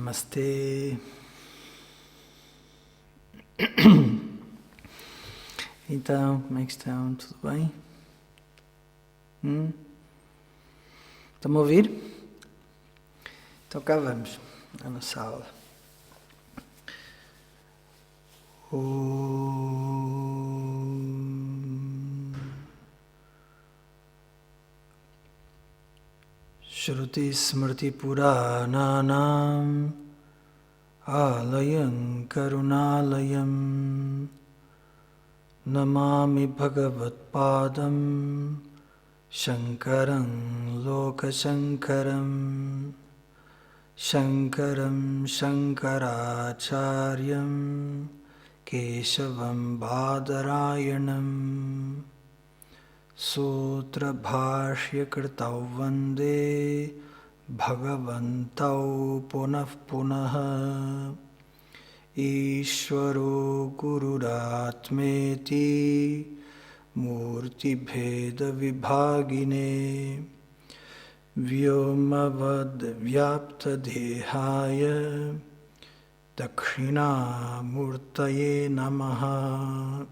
Namastê. Então, como é que estão? Tudo bem? Estão-me a ouvir? Então cá vamos, à nossa aula. Shruti Smrti Purananam Alayam Karunalayam Namami Bhagavat Padam Shankaram Lokashankaram Shankaram Shankaracharyam Keshavam Badarayanam Sutra Bhashya Krtau Vande Bhagavantau Punah Punah Ishvaro Gururatmeti Murti Bheda Vibhagine Vyomavad Vyapta Dehaya Dakshina Murtaye Namaha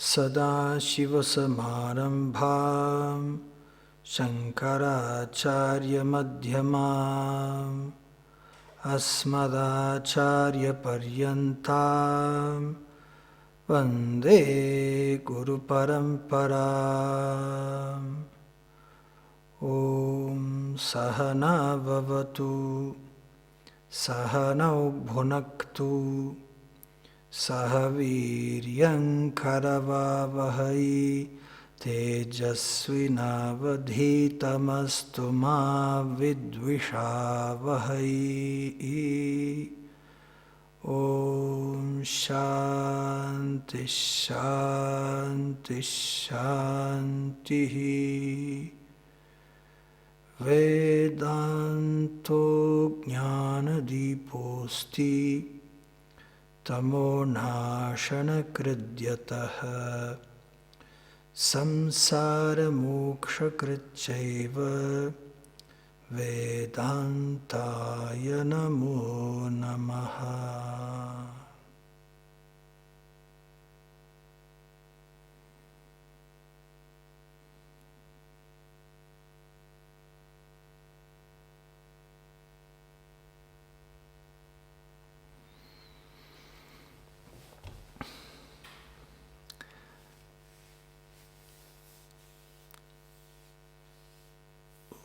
Sada Shiva Samarambham Shankaracharya Madhyamam Asmadacharya Paryantam Vande Guru Paramparam Om Sahana Vavatu Sahanau Bhunaktu Sahaviryam Karavavahai Tejasvinavadhitamastu ma vidvishavahai. Om Shanti Shanti Shanti. Vedanto Jnana Diposti Tamo Nashana Kridyataha Samsara Moksha Kritchaiva Vedantaya Namo Namaha.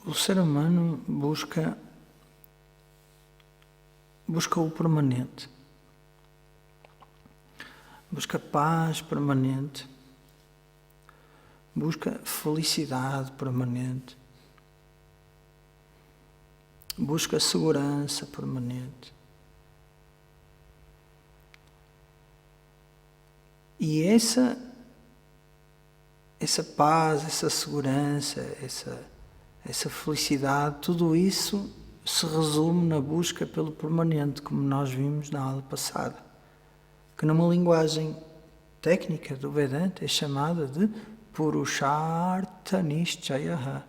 O ser humano busca o permanente, busca paz permanente, busca felicidade permanente, busca segurança permanente. E essa paz, essa segurança, essa felicidade, tudo isso se resume na busca pelo permanente, como nós vimos na aula passada, que numa linguagem técnica do Vedanta é chamada de Purushartha Nishchayaha.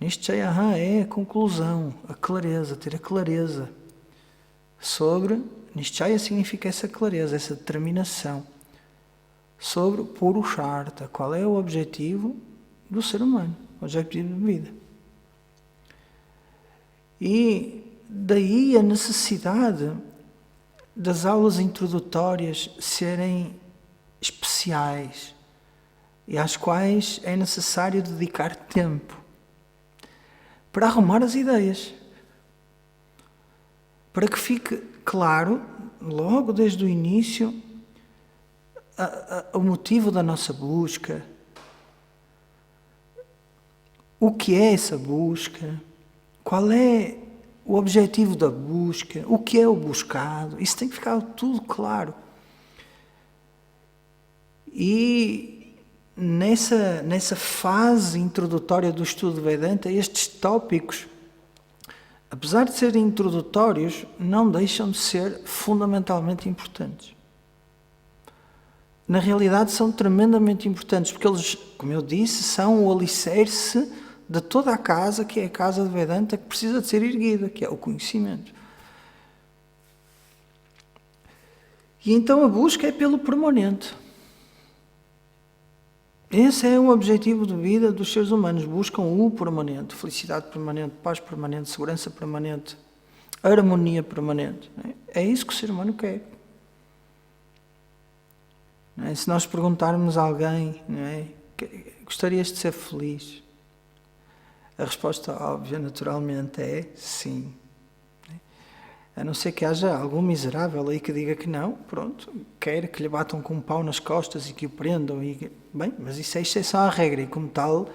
Nishchayaha é a conclusão, a clareza, ter a clareza sobre, Nishchaya significa essa clareza, essa determinação, sobre o Purushartha, qual é o objetivo do ser humano, o objetivo de vida. E daí a necessidade das aulas introdutórias serem especiais e às quais é necessário dedicar tempo para arrumar as ideias, para que fique claro, logo desde o início, o motivo da nossa busca, o que é essa busca, qual é o objetivo da busca, o que é o buscado. Isso tem que ficar tudo claro. E nessa fase introdutória do estudo de Vedanta, estes tópicos, apesar de serem introdutórios, não deixam de ser fundamentalmente importantes. Na realidade são tremendamente importantes, porque eles, como eu disse, são o alicerce de toda a casa, que é a casa de Vedanta, que precisa de ser erguida, que é o conhecimento. E então a busca é pelo permanente. Esse é o objetivo de vida dos seres humanos. Buscam o permanente, felicidade permanente, paz permanente, segurança permanente, harmonia permanente. É isso que o ser humano quer. Não é? Se nós perguntarmos a alguém, não é? Gostarias de ser feliz? A resposta óbvia, naturalmente, é sim. A não ser que haja algum miserável aí que diga que não, pronto, quer que lhe batam com um pau nas costas e que o prendam. Bem, mas isso é exceção à regra e, como tal,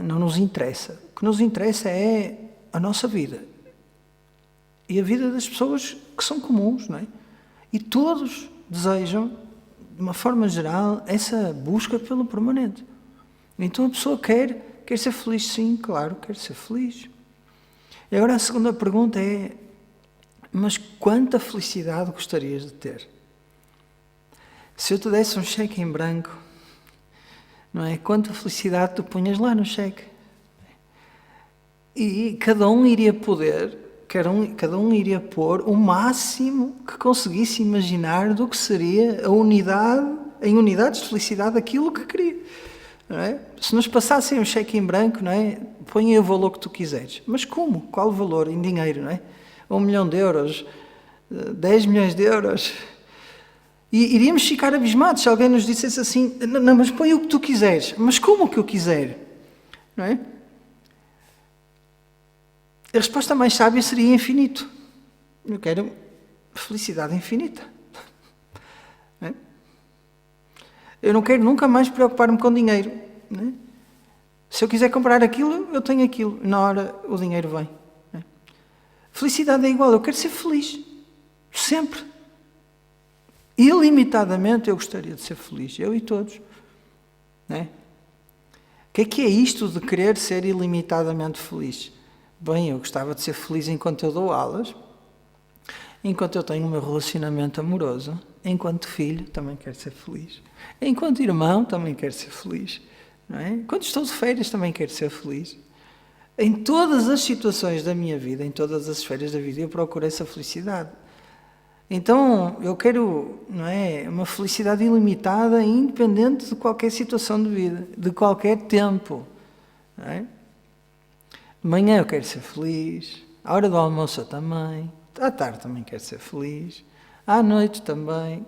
não nos interessa. O que nos interessa é a nossa vida e a vida das pessoas que são comuns, não é? E todos desejam, de uma forma geral, essa busca pelo permanente. Então a pessoa quer ser feliz, sim, claro, quer ser feliz. E agora a segunda pergunta é: mas quanta felicidade gostarias de ter? Se eu te desse um cheque em branco, não é? Quanta felicidade tu punhas lá no cheque? E cada um iria pôr o máximo que conseguisse imaginar do que seria em unidades de felicidade, aquilo que queria. Não é? Se nos passassem um cheque em branco, não é? Põe aí o valor que tu quiseres. Mas como? Qual o valor? Em dinheiro, não é? 1 milhão de euros, 10 milhões de euros. E iríamos ficar abismados se alguém nos dissesse assim: não, mas põe o que tu quiseres. Mas como o que eu quiser? Não é? A resposta mais sábia seria infinito. Eu quero felicidade infinita. Não é? Eu não quero nunca mais preocupar-me com dinheiro. Não é? Se eu quiser comprar aquilo, eu tenho aquilo. Na hora o dinheiro vem. Não é? Felicidade é igual. Eu quero ser feliz. Sempre. Ilimitadamente eu gostaria de ser feliz. Eu e todos. Não é? O que é isto de querer ser ilimitadamente feliz? Bem, eu gostava de ser feliz enquanto eu dou aulas, enquanto eu tenho o meu relacionamento amoroso, enquanto filho também quero ser feliz, enquanto irmão também quero ser feliz, não é? Enquanto estou de férias também quero ser feliz. Em todas as situações da minha vida, em todas as esferas da vida, eu procuro essa felicidade. Então, eu quero, não é, uma felicidade ilimitada, independente de qualquer situação de vida, de qualquer tempo, não é? De manhã eu quero ser feliz, à hora do almoço eu também, à tarde também quero ser feliz, à noite também.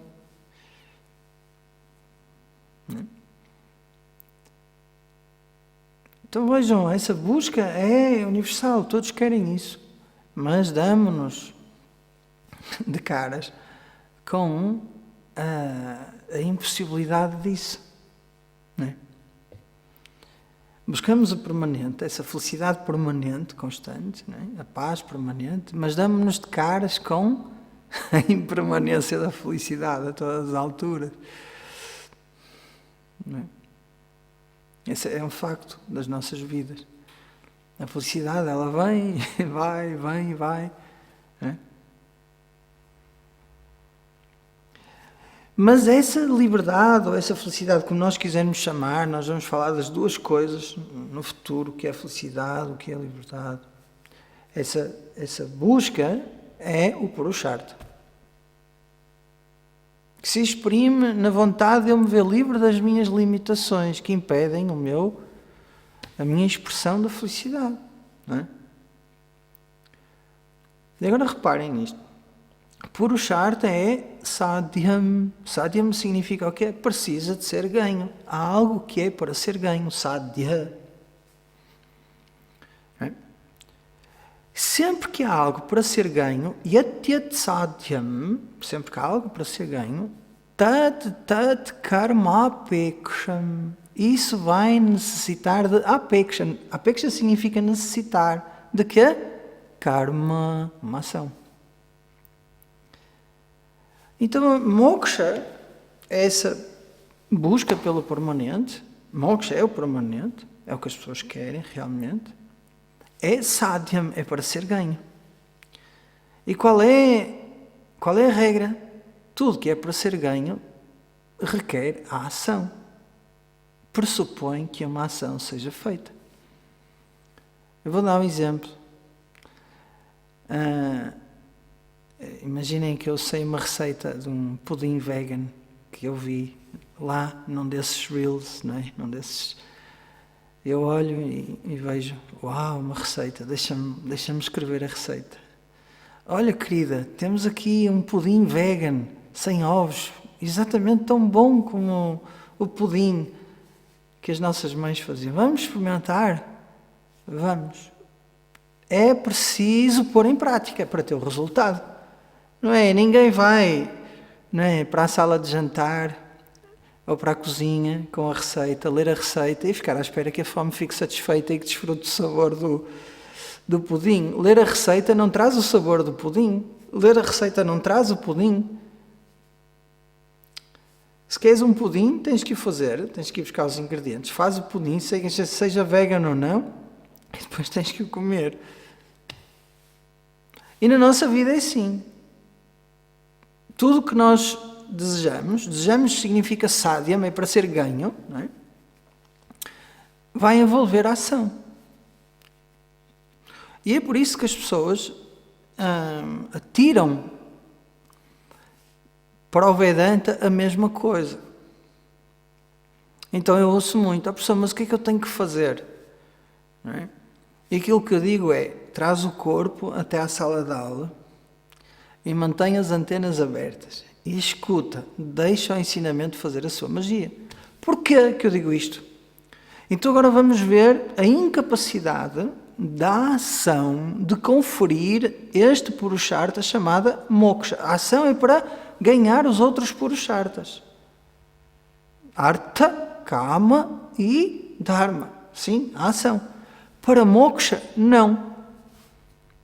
Então vejam, essa busca é universal, todos querem isso, mas damos-nos de caras com a impossibilidade disso. Não é? Buscamos o permanente, essa felicidade permanente, constante, não é? A paz permanente, mas damos-nos de caras com a impermanência da felicidade a todas as alturas. Não é? Esse é um facto das nossas vidas. A felicidade, ela vem, vai. Não é? Mas essa liberdade ou essa felicidade, como nós quisermos chamar, nós vamos falar das duas coisas no futuro, o que é a felicidade, o que é a liberdade. Essa busca é o Purushartha, que se exprime na vontade de eu me ver livre das minhas limitações, que impedem a minha expressão da felicidade. Não é? E agora reparem nisto. Purushartha é sadhyam. Sadhyam significa o quê? Precisa de ser ganho. Há algo que é para ser ganho. Sadhya. É? Sempre que há algo para ser ganho, yatyat sadhyam, sempre que há algo para ser ganho, tat karmapeksham. Isso vai necessitar de apeksha. Apeksha significa necessitar de quê? Karma, uma ação. Então, moksha é essa busca pelo permanente. Moksha é o permanente, é o que as pessoas querem realmente. É sadhyam, é para ser ganho. E qual é a regra? Tudo que é para ser ganho requer a ação. Pressupõe que uma ação seja feita. Eu vou dar um exemplo. Imaginem que eu sei uma receita de um pudim vegan que eu vi lá num desses reels, não é? Num desses. Eu olho e vejo, uau, uma receita, deixa-me escrever a receita. Olha, querida, temos aqui um pudim vegan, sem ovos, exatamente tão bom como o pudim que as nossas mães faziam. Vamos experimentar? Vamos. É preciso pôr em prática para ter o resultado. Não é? Ninguém vai, não é, para a sala de jantar ou para a cozinha com a receita, ler a receita e ficar à espera que a fome fique satisfeita e que desfrute do sabor do pudim. Ler a receita não traz o sabor do pudim. Ler a receita não traz o pudim. Se queres um pudim, tens que o fazer, tens que ir buscar os ingredientes. Faz o pudim, seja vegan ou não, e depois tens que o comer. E na nossa vida é assim. Tudo o que nós desejamos significa sádia, mas para ser ganho, não é? Vai envolver a ação. E é por isso que as pessoas atiram para o Vedanta a mesma coisa. Então eu ouço muito, pessoa, mas o que é que eu tenho que fazer? Não é? E aquilo que eu digo é, traz o corpo até à sala de aula e mantém as antenas abertas e escuta, deixa o ensinamento fazer a sua magia. Porquê que eu digo isto? Então agora vamos ver a incapacidade da ação de conferir este Purushartha chamada moksha. A ação é para ganhar os outros Purusharthas. Artha, Kama e Dharma. Sim, a ação. Para moksha, não.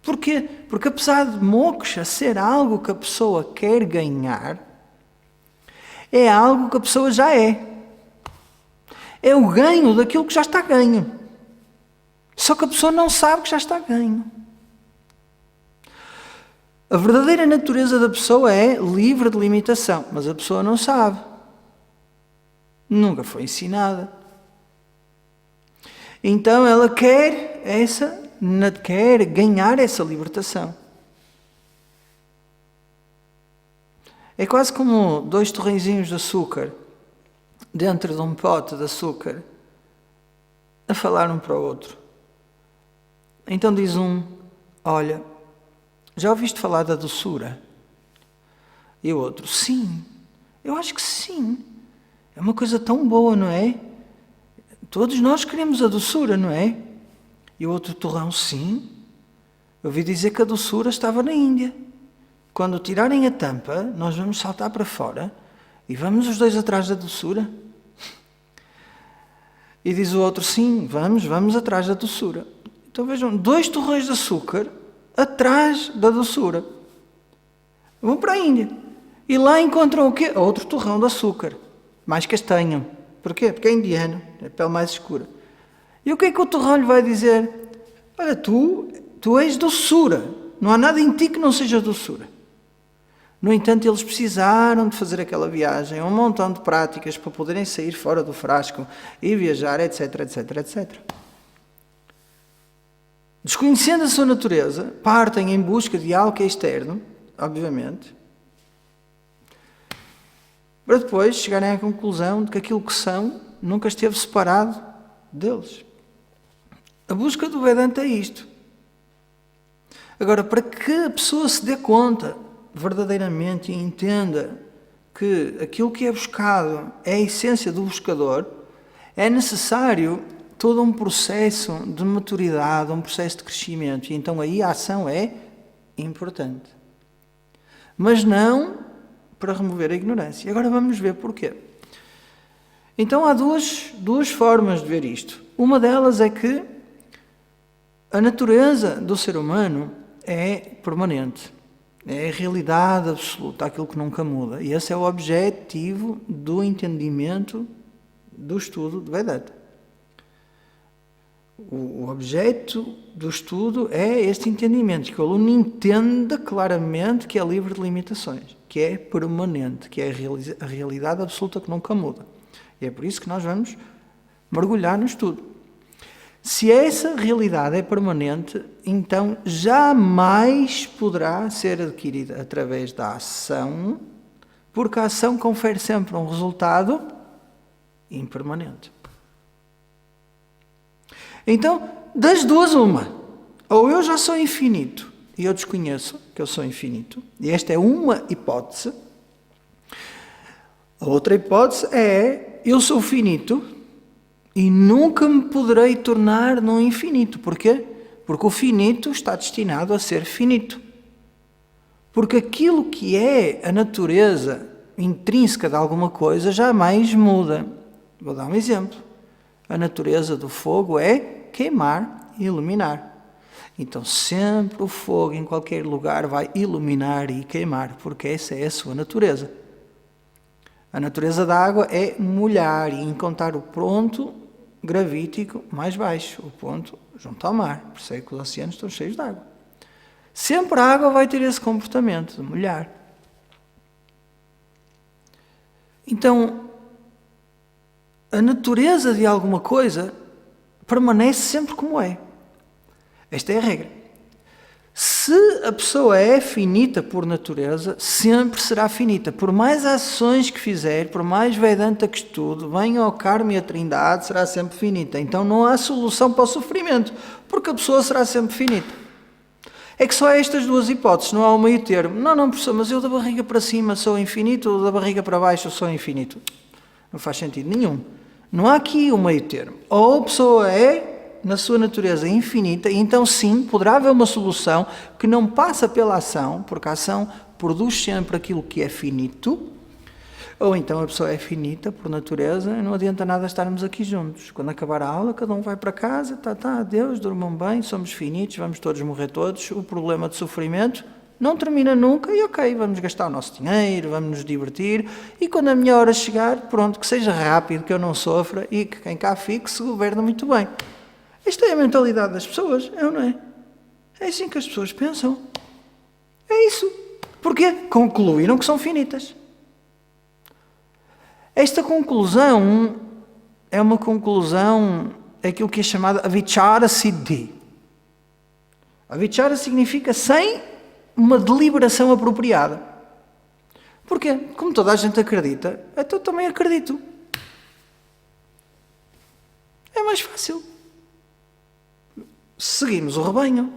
Porquê? Porque apesar de moksha ser algo que a pessoa quer ganhar, é algo que a pessoa já é. É o ganho daquilo que já está ganho. Só que a pessoa não sabe que já está ganho. A verdadeira natureza da pessoa é livre de limitação, mas a pessoa não sabe. Nunca foi ensinada. Então ela quer ganhar essa libertação. É quase como 2 torrenzinhos de açúcar dentro de um pote de açúcar a falar um para o outro. Então diz um, olha, já ouviste falar da doçura? E o outro, sim, eu acho que sim. É uma coisa tão boa, não é? Todos nós queremos a doçura, não é? E o outro torrão, sim. Eu ouvi dizer que a doçura estava na Índia. Quando tirarem a tampa, nós vamos saltar para fora e vamos os dois atrás da doçura. E diz o outro, sim, vamos atrás da doçura. Então vejam, 2 torrões de açúcar atrás da doçura. Vão para a Índia. E lá encontram o quê? Outro torrão de açúcar. Mais castanho. Porquê? Porque é indiano. É a pele mais escura. E o que é que o torrão lhe vai dizer? Olha, tu és doçura. Não há nada em ti que não seja doçura. No entanto, eles precisaram de fazer aquela viagem, um montão de práticas para poderem sair fora do frasco e viajar, etc, etc, etc. Desconhecendo a sua natureza, partem em busca de algo que é externo, obviamente, para depois chegarem à conclusão de que aquilo que são nunca esteve separado deles. A busca do Vedanta é isto. Agora, para que a pessoa se dê conta verdadeiramente e entenda que aquilo que é buscado é a essência do buscador, é necessário todo um processo de maturidade, um processo de crescimento. E então aí a ação é importante. Mas não para remover a ignorância. E agora vamos ver porquê. Então há duas formas de ver isto. Uma delas é que a natureza do ser humano é permanente. É a realidade absoluta, aquilo que nunca muda. E esse é o objetivo do entendimento do estudo de Vedanta. O objeto do estudo é este entendimento, que o aluno entenda claramente que é livre de limitações, que é permanente, que é a realidade absoluta que nunca muda. E é por isso que nós vamos mergulhar no estudo. Se essa realidade é permanente, então jamais poderá ser adquirida através da ação, porque a ação confere sempre um resultado impermanente. Então, das duas, uma. Ou eu já sou infinito e eu desconheço que eu sou infinito, e esta é uma hipótese. A outra hipótese é eu sou finito e nunca me poderei tornar num infinito. Porquê? Porque o finito está destinado a ser finito. Porque aquilo que é a natureza intrínseca de alguma coisa jamais muda. Vou dar um exemplo. A natureza do fogo é queimar e iluminar. Então sempre o fogo em qualquer lugar vai iluminar e queimar, porque essa é a sua natureza. A natureza da água é molhar e encontrar o ponto gravítico mais baixo, o ponto junto ao mar. Por isso é que os oceanos estão cheios de água. Sempre a água vai ter esse comportamento de molhar. Então, a natureza de alguma coisa permanece sempre como é. Esta é a regra. Se a pessoa é finita por natureza, sempre será finita. Por mais ações que fizer, por mais Vedanta que estude, venha ao Karma e a Trindade, será sempre finita. Então não há solução para o sofrimento, porque a pessoa será sempre finita. É que só há estas duas hipóteses, não há um meio termo. Não, professor, mas eu da barriga para cima sou infinito, ou da barriga para baixo sou infinito. Não faz sentido nenhum. Não há aqui um meio termo. Ou a pessoa é, na sua natureza, infinita, e então sim, poderá haver uma solução que não passa pela ação, porque a ação produz sempre aquilo que é finito, ou então a pessoa é finita por natureza e não adianta nada estarmos aqui juntos. Quando acabar a aula, cada um vai para casa, adeus, durmam bem, somos finitos, vamos todos morrer todos, o problema de sofrimento não termina nunca e ok, vamos gastar o nosso dinheiro, vamos nos divertir e quando a minha hora chegar, pronto, que seja rápido, que eu não sofra e que quem cá fique se governa muito bem. Esta é a mentalidade das pessoas, é ou não é? É assim que as pessoas pensam. É isso. Porquê? Concluíram que são finitas. Esta conclusão é uma conclusão, é aquilo que é chamado avichara siddhi. Avichara significa sem uma deliberação apropriada. Porquê? Como toda a gente acredita, então eu também acredito. É mais fácil. Seguimos o rebanho.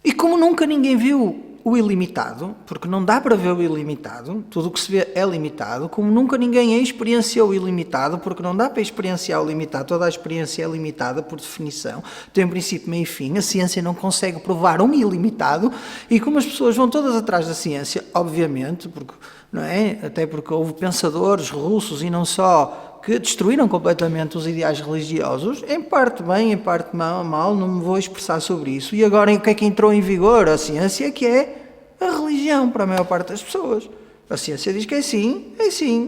E como nunca ninguém viu o ilimitado, porque não dá para ver o ilimitado, tudo o que se vê é limitado, como nunca ninguém experienciou o ilimitado, porque não dá para experienciar o limitado, toda a experiência é limitada por definição, tem um princípio, meio e fim, a ciência não consegue provar um ilimitado, e como as pessoas vão todas atrás da ciência, obviamente, porque, não é? Até porque houve pensadores russos e não só, que destruíram completamente os ideais religiosos, em parte bem, em parte mal, não me vou expressar sobre isso. E agora o que é que entrou em vigor? A ciência, que é a religião para a maior parte das pessoas. A ciência diz que é sim,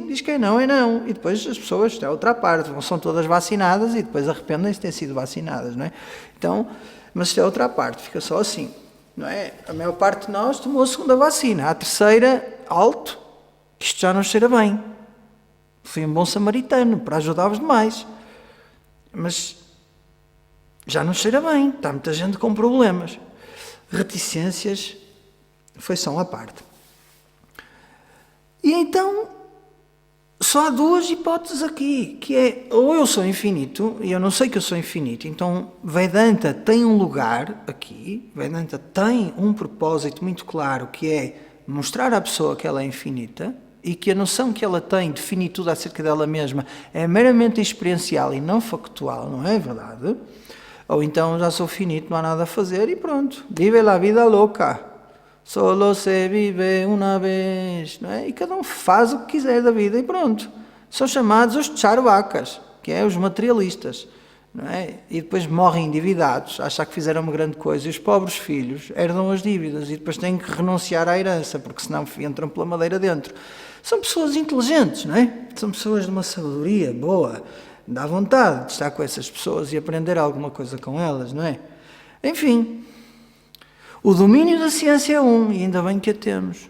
diz que é não. E depois as pessoas, isto é outra parte, são todas vacinadas e depois arrependem-se de ter sido vacinadas, não é? Então, mas isto é outra parte, fica só assim, não é? A maior parte de nós tomou a segunda vacina, a terceira, alto, isto já não cheira bem. Fui um bom samaritano para ajudar-vos demais. Mas já não cheira bem. Está muita gente com problemas. Reticências foi só uma parte. E então, só há duas hipóteses aqui, que é, ou eu sou infinito, e eu não sei que eu sou infinito, então Vedanta tem um lugar aqui, Vedanta tem um propósito muito claro, que é mostrar à pessoa que ela é infinita, e que a noção que ela tem de finitude acerca dela mesma é meramente experiencial e não factual, não é verdade? Ou então já sou finito, não há nada a fazer e pronto. Vive la vida louca. Solo se vive uma vez. Não é? E cada um faz o que quiser da vida e pronto. São chamados os charvakas, que é os materialistas. Não é? E depois morrem endividados, achar que fizeram uma grande coisa. E os pobres filhos herdam as dívidas e depois têm que renunciar à herança, porque senão entram pela madeira dentro. São pessoas inteligentes, não é? São pessoas de uma sabedoria boa. Dá vontade de estar com essas pessoas e aprender alguma coisa com elas, não é? Enfim, o domínio da ciência é um, e ainda bem que a temos.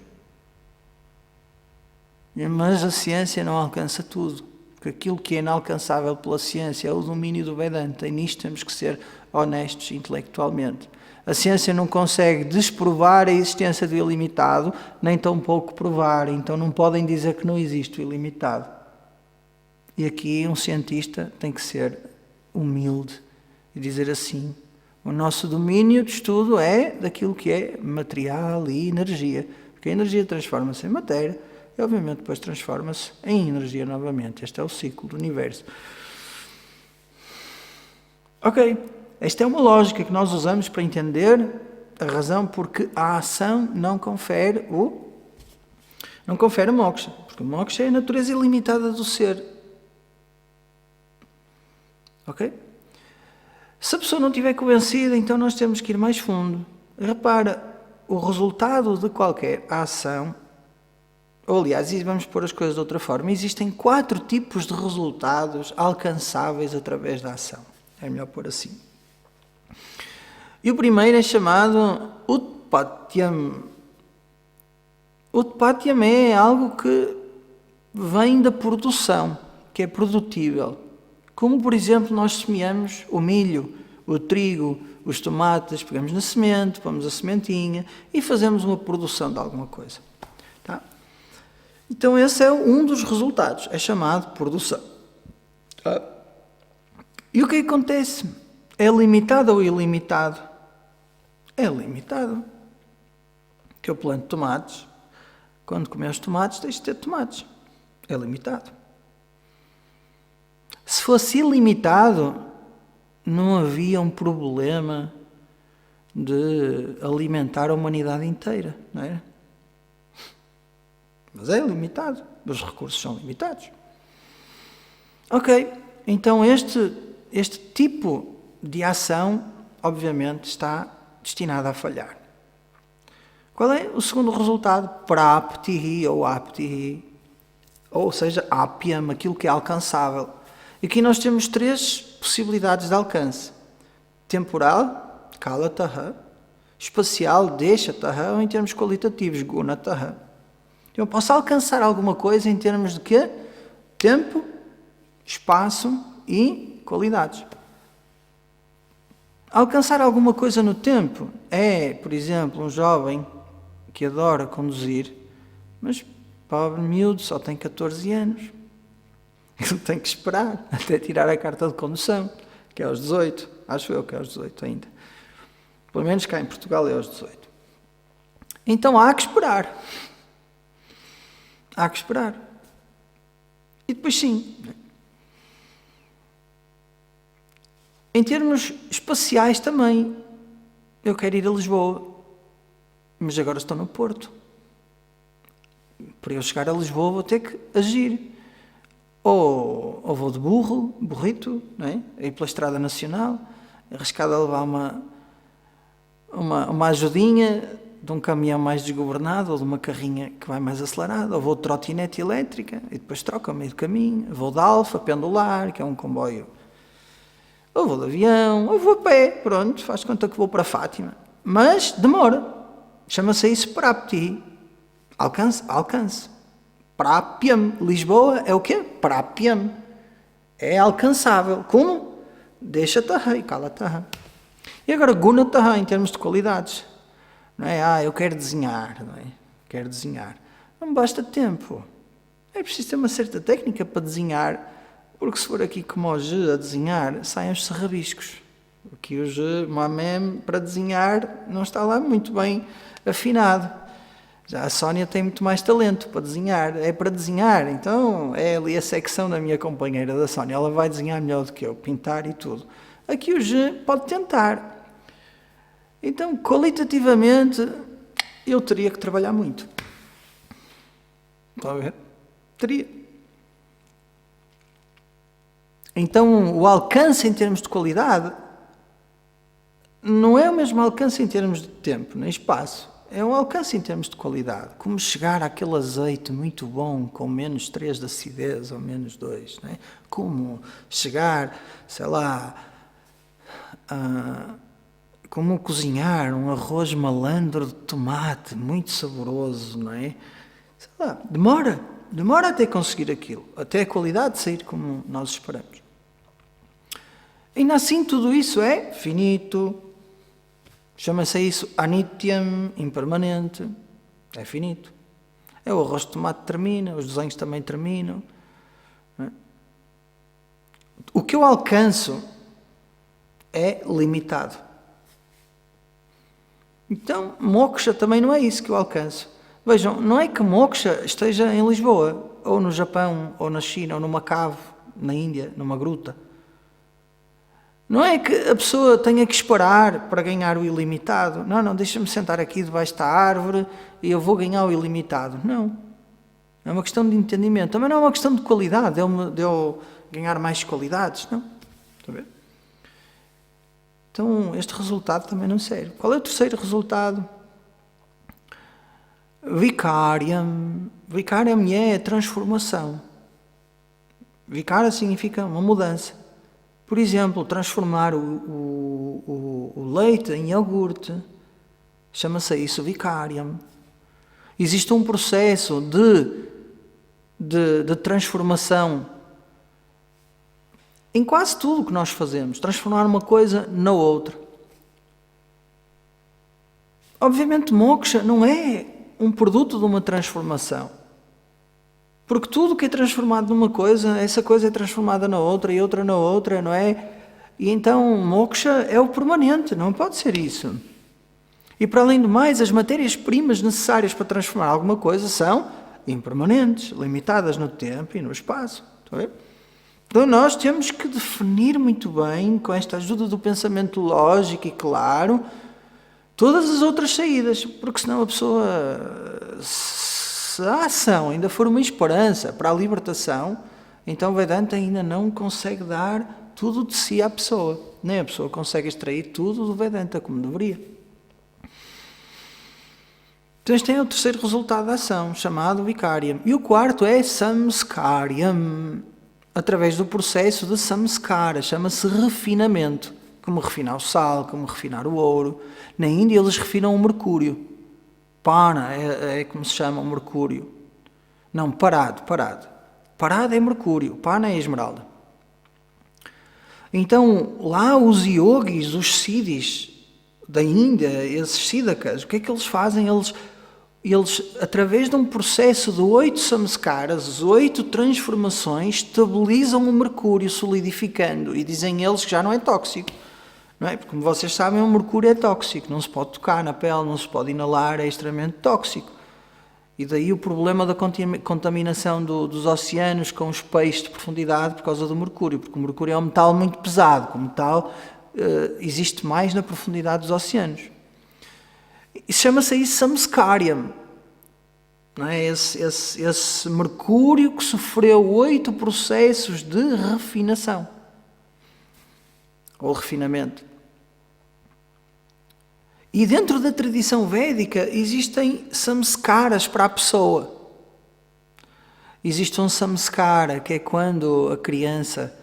Mas a ciência não alcança tudo. porque aquilo que é inalcançável pela ciência é o domínio do Vedanta, e nisto temos que ser honestos intelectualmente. A ciência não consegue desprovar a existência do ilimitado, nem tampouco provar, então não podem dizer que não existe o ilimitado. E aqui um cientista tem que ser humilde e dizer assim: o nosso domínio de estudo é daquilo que é material e energia, porque a energia transforma-se em matéria e obviamente depois transforma-se em energia novamente. Este é o ciclo do universo. Ok, esta é uma lógica que nós usamos para entender a razão porque a ação não confere a moksha, porque o moksha é a natureza ilimitada do ser. Ok? Se a pessoa não estiver convencida, então nós temos que ir mais fundo. Repara, o resultado de qualquer ação, ou aliás, vamos pôr as coisas de outra forma, existem 4 tipos de resultados alcançáveis através da ação. É melhor pôr assim. E o primeiro é chamado Utpatyam. Utpatyam é algo que vem da produção, que é produtível. Como, por exemplo, nós semeamos o milho, o trigo, os tomates, pegamos na semente, pomos a sementinha e fazemos uma produção de alguma coisa. Tá? Então esse é um dos resultados, é chamado produção. Tá? E o que acontece? É limitado ou ilimitado? É limitado. Que eu planto tomates, quando comer os tomates, tens de ter tomates. É limitado. Se fosse ilimitado, não havia um problema de alimentar a humanidade inteira, não é? Mas é limitado. Os recursos são limitados. Ok, então este tipo de ação, obviamente, está destinado a falhar. Qual é o segundo resultado? Praptihi ou aptihi, ou seja, apyam, aquilo que é alcançável. Aqui nós temos 3 possibilidades de alcance. Temporal, kalataha, espacial, deshataha, ou em termos qualitativos, gunataha. Então eu posso alcançar alguma coisa em termos de quê? Tempo, espaço e qualidades. Alcançar alguma coisa no tempo é, por exemplo, um jovem que adora conduzir, mas pobre miúdo, só tem 14 anos. Ele tem que esperar até tirar a carta de condução, que é aos 18. Acho eu que é aos 18 ainda. Pelo menos cá em Portugal é aos 18. Então há que esperar. Há que esperar. E depois sim. Em termos espaciais também. Eu quero ir a Lisboa, mas agora estou no Porto. Para eu chegar a Lisboa vou ter que agir. Ou vou de burrito, não é? Aí pela Estrada Nacional, arriscado a levar uma ajudinha de um caminhão mais desgovernado ou de uma carrinha que vai mais acelerada, ou vou de trotinete elétrica e depois troco a meio do caminho, vou de Alfa, pendular, que é um comboio, ou vou de avião, ou vou a pé, pronto, faz conta que vou para Fátima. Mas demora, chama-se isso Prapti, alcance. Prapyam, Lisboa é o quê? Prapyam, é alcançável. Como? Deixa-taha e cala-taha. E agora guna-taha em termos de qualidades. Não é? Eu quero desenhar, não é? Quero desenhar. Não basta tempo. É preciso ter uma certa técnica para desenhar, porque se for aqui como o G a desenhar, saem os serrabiscos. Aqui o G, Mamem, para desenhar, não está lá muito bem afinado. Já a Sónia tem muito mais talento para desenhar. É para desenhar, então é ali a secção da minha companheira da Sónia. Ela vai desenhar melhor do que eu, pintar e tudo. Aqui o G pode tentar. Então, qualitativamente, eu teria que trabalhar muito. Está a ver? Teria. Então, o alcance em termos de qualidade não é o mesmo alcance em termos de tempo, nem espaço. É um alcance em termos de qualidade. Como chegar àquele azeite muito bom com menos 3 de acidez ou menos 2. Não é? Como chegar, sei lá, como cozinhar um arroz malandro de tomate muito saboroso, não é? Sei lá, demora. demora até conseguir aquilo, até a qualidade sair como nós esperamos. Ainda assim, tudo isso é finito, chama-se isso anityam, impermanente, é finito. É o arroz de tomate termina, os desenhos também terminam. Não é? O que eu alcanço é limitado. Então, moksha também não é isso que eu alcanço. Vejam, não é que moksha esteja em Lisboa, ou no Japão, ou na China, ou numa cave, na Índia, numa gruta. Não é que a pessoa tenha que esperar para ganhar o ilimitado. Não, deixa-me sentar aqui debaixo da árvore e eu vou ganhar o ilimitado. Não. É uma questão de entendimento. Também não é uma questão de qualidade, de eu ganhar mais qualidades. Não. Está a ver? Então, este resultado também não serve. Qual é o terceiro resultado? Vikariam. Vikariam é a transformação. Vikara significa uma mudança. Por exemplo, transformar o leite em iogurte, chama-se isso Vikariam. Existe um processo de transformação em quase tudo o que nós fazemos, transformar uma coisa na outra. Obviamente, moksha não é um produto de uma transformação. Porque tudo que é transformado numa coisa, essa coisa é transformada na outra e outra na outra, não é? E então moksha é o permanente, não pode ser isso. E para além do mais, as matérias-primas necessárias para transformar alguma coisa são impermanentes, limitadas no tempo e no espaço. Está a ver? Então nós temos que definir muito bem, com esta ajuda do pensamento lógico e claro, todas as outras saídas, porque senão a pessoa... Se a ação ainda for uma esperança para a libertação, então o Vedanta ainda não consegue dar tudo de si à pessoa. Nem a pessoa consegue extrair tudo do Vedanta como deveria. Então este é o terceiro resultado da ação, chamado Vikariam. E o quarto é Samskariam, através do processo de Samskara, chama-se refinamento. Como refinar o sal, como refinar o ouro. Na Índia eles refinam o mercúrio. Pana é como se chama o mercúrio. Não, parado. Parado é mercúrio, pana é esmeralda. Então, lá os yogis, os siddhis da Índia, esses siddhakas, o que é que eles fazem? Eles, através de um processo de 8 samskaras, 8 transformações, estabilizam o mercúrio, solidificando. E dizem eles que já não é tóxico. Não é? Porque, como vocês sabem, o mercúrio é tóxico, não se pode tocar na pele, não se pode inalar, é extremamente tóxico. E daí o problema da contaminação dos oceanos com os peixes de profundidade por causa do mercúrio, porque o mercúrio é um metal muito pesado, como tal, existe mais na profundidade dos oceanos. E chama-se aí Samskariam, não é? Esse mercúrio que sofreu 8 processos de refinação. Ou refinamento. E dentro da tradição védica existem samskaras para a pessoa. Existe um samskara, que é quando a criança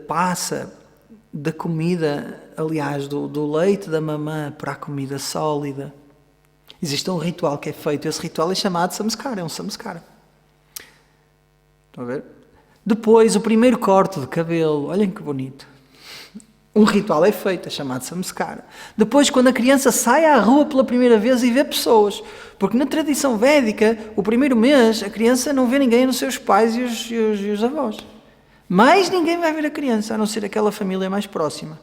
passa da comida, aliás, do leite da mamã para a comida sólida. Existe um ritual que é feito, esse ritual é chamado samskara, é um samskara. Estão a ver? Depois, o primeiro corte de cabelo, olhem que bonito. Um ritual é feito, é chamado samskara. Depois, quando a criança sai à rua pela primeira vez e vê pessoas, porque na tradição védica, o primeiro mês, a criança não vê ninguém, nos seus pais e os avós. Mais ninguém vai ver a criança, a não ser aquela família mais próxima.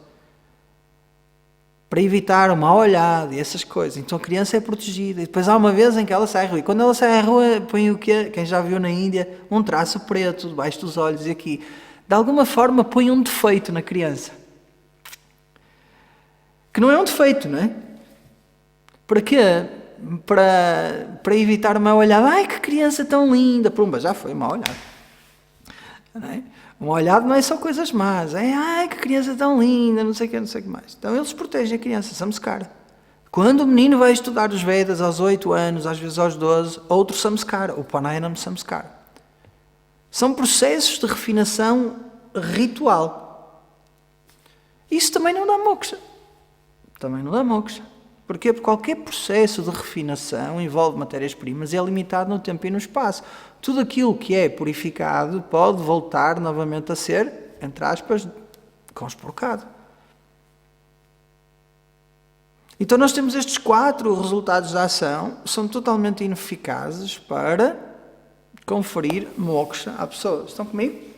Para evitar o mau olhado e essas coisas. Então a criança é protegida. E depois há uma vez em que ela sai à rua. E quando ela sai à rua, põe o quê? Quem já viu na Índia, um traço preto debaixo dos olhos e aqui. De alguma forma põe um defeito na criança. Que não é um defeito, não é? Para quê? Para evitar o mau olhado. Ai, que criança tão linda. Pumba, já foi mau olhado. Não é? Um olhado não é só coisas más. É, ai, que criança tão linda, não sei o que mais. Então eles protegem a criança, samskara. Quando o menino vai estudar os Vedas aos 8 anos, às vezes aos 12, outro samskara, o Panayanam samskara. São processos de refinação ritual. Isso também não dá moksha. Também não dá moksha. Porquê? Porque qualquer processo de refinação envolve matérias-primas e é limitado no tempo e no espaço. Tudo aquilo que é purificado pode voltar novamente a ser, entre aspas, conspurcado. Então nós temos estes 4 resultados da ação, são totalmente ineficazes para conferir moksha à pessoa. Estão comigo?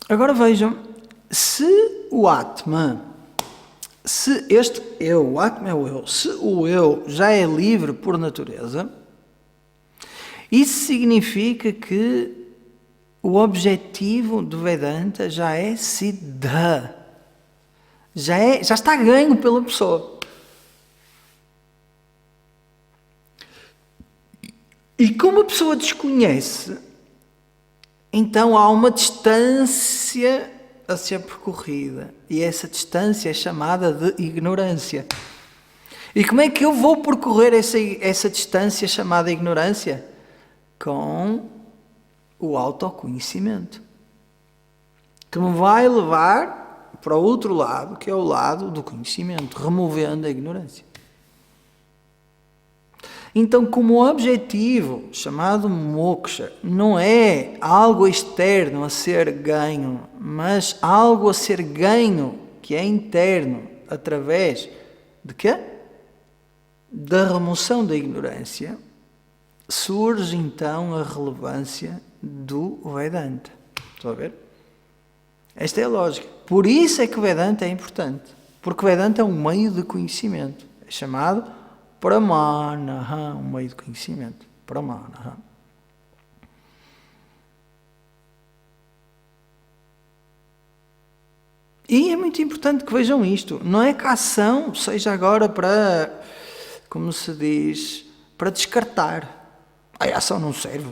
Agora vejam, se o Atma, se este eu, o Atma é o eu, se o eu já é livre por natureza, isso significa que o objetivo do Vedanta já é siddha, já está ganho pela pessoa. E como a pessoa desconhece, então há uma distância a ser percorrida. E essa distância é chamada de ignorância. E como é que eu vou percorrer essa distância chamada ignorância? Com o autoconhecimento. Que me vai levar para o outro lado, que é o lado do conhecimento, removendo a ignorância. Então, como o objetivo, chamado moksha, não é algo externo a ser ganho, mas algo a ser ganho que é interno, através de quê? Da remoção da ignorância, surge então a relevância do Vedanta. Estão a ver? Esta é a lógica. Por isso é que o Vedanta é importante. Porque o Vedanta é um meio de conhecimento. É chamado Pramana, um meio de conhecimento. Pramana. E é muito importante que vejam isto. Não é que a ação seja agora para, como se diz, para descartar. A ação não serve.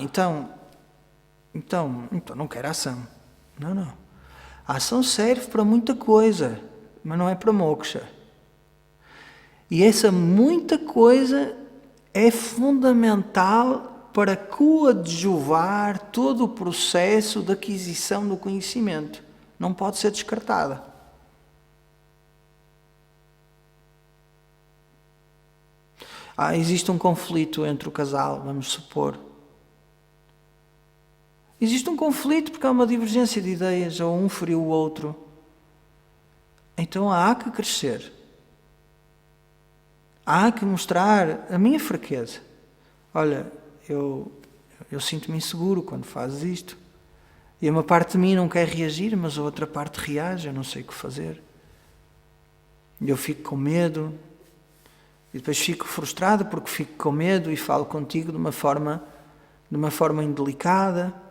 Então não quero ação. Não. A ação serve para muita coisa, mas não é para moksha. E essa muita coisa é fundamental para coadjuvar todo o processo de aquisição do conhecimento. Não pode ser descartada. Existe um conflito entre o casal, vamos supor. Existe um conflito porque há uma divergência de ideias, ou um feriu o outro. Então há que crescer. Há que mostrar a minha fraqueza. Olha, eu sinto-me inseguro quando fazes isto. E uma parte de mim não quer reagir, mas a outra parte reage, eu não sei o que fazer. E eu fico com medo. E depois fico frustrado porque fico com medo e falo contigo de uma forma indelicada.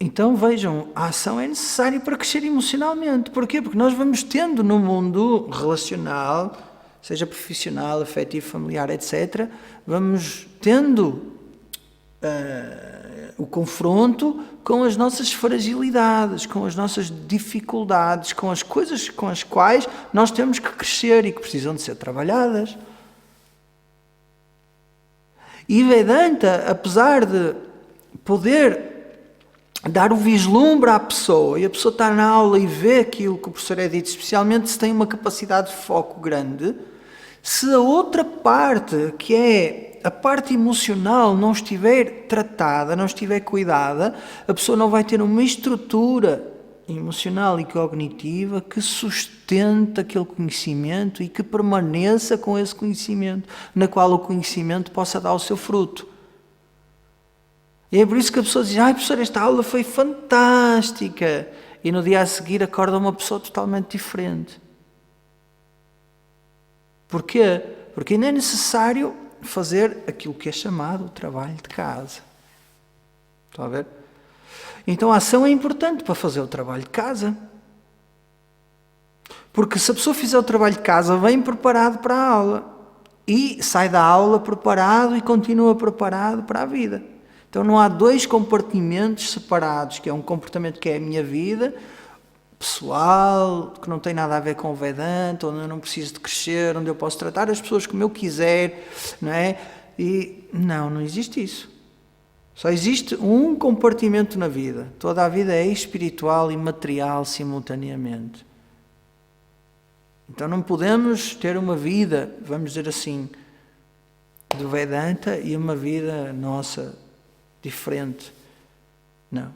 Então vejam, a ação é necessária para crescer emocionalmente. Porquê? Porque nós vamos tendo no mundo relacional, seja profissional, afetivo, familiar, etc., vamos tendo o confronto com as nossas fragilidades, com as nossas dificuldades, com as coisas com as quais nós temos que crescer e que precisam de ser trabalhadas. E Vedanta, apesar de poder dar o vislumbre à pessoa, e a pessoa está na aula e vê aquilo que o professor é dito, especialmente se tem uma capacidade de foco grande, se a outra parte, que é a parte emocional, não estiver tratada, não estiver cuidada, a pessoa não vai ter uma estrutura emocional e cognitiva que sustente aquele conhecimento e que permaneça com esse conhecimento, na qual o conhecimento possa dar o seu fruto. E é por isso que a pessoa diz, professor, esta aula foi fantástica. E no dia a seguir acorda uma pessoa totalmente diferente. Porquê? Porque ainda é necessário fazer aquilo que é chamado o trabalho de casa. Estão a ver? Então a ação é importante para fazer o trabalho de casa. Porque se a pessoa fizer o trabalho de casa, vem preparado para a aula. E sai da aula preparado e continua preparado para a vida. Então não há 2 compartimentos separados, que é um comportamento que é a minha vida pessoal, que não tem nada a ver com o Vedanta, onde eu não preciso de crescer, onde eu posso tratar as pessoas como eu quiser, não é? E não existe isso. Só existe um compartimento na vida. Toda a vida é espiritual e material simultaneamente. Então não podemos ter uma vida, vamos dizer assim, do Vedanta e uma vida nossa diferente. Não.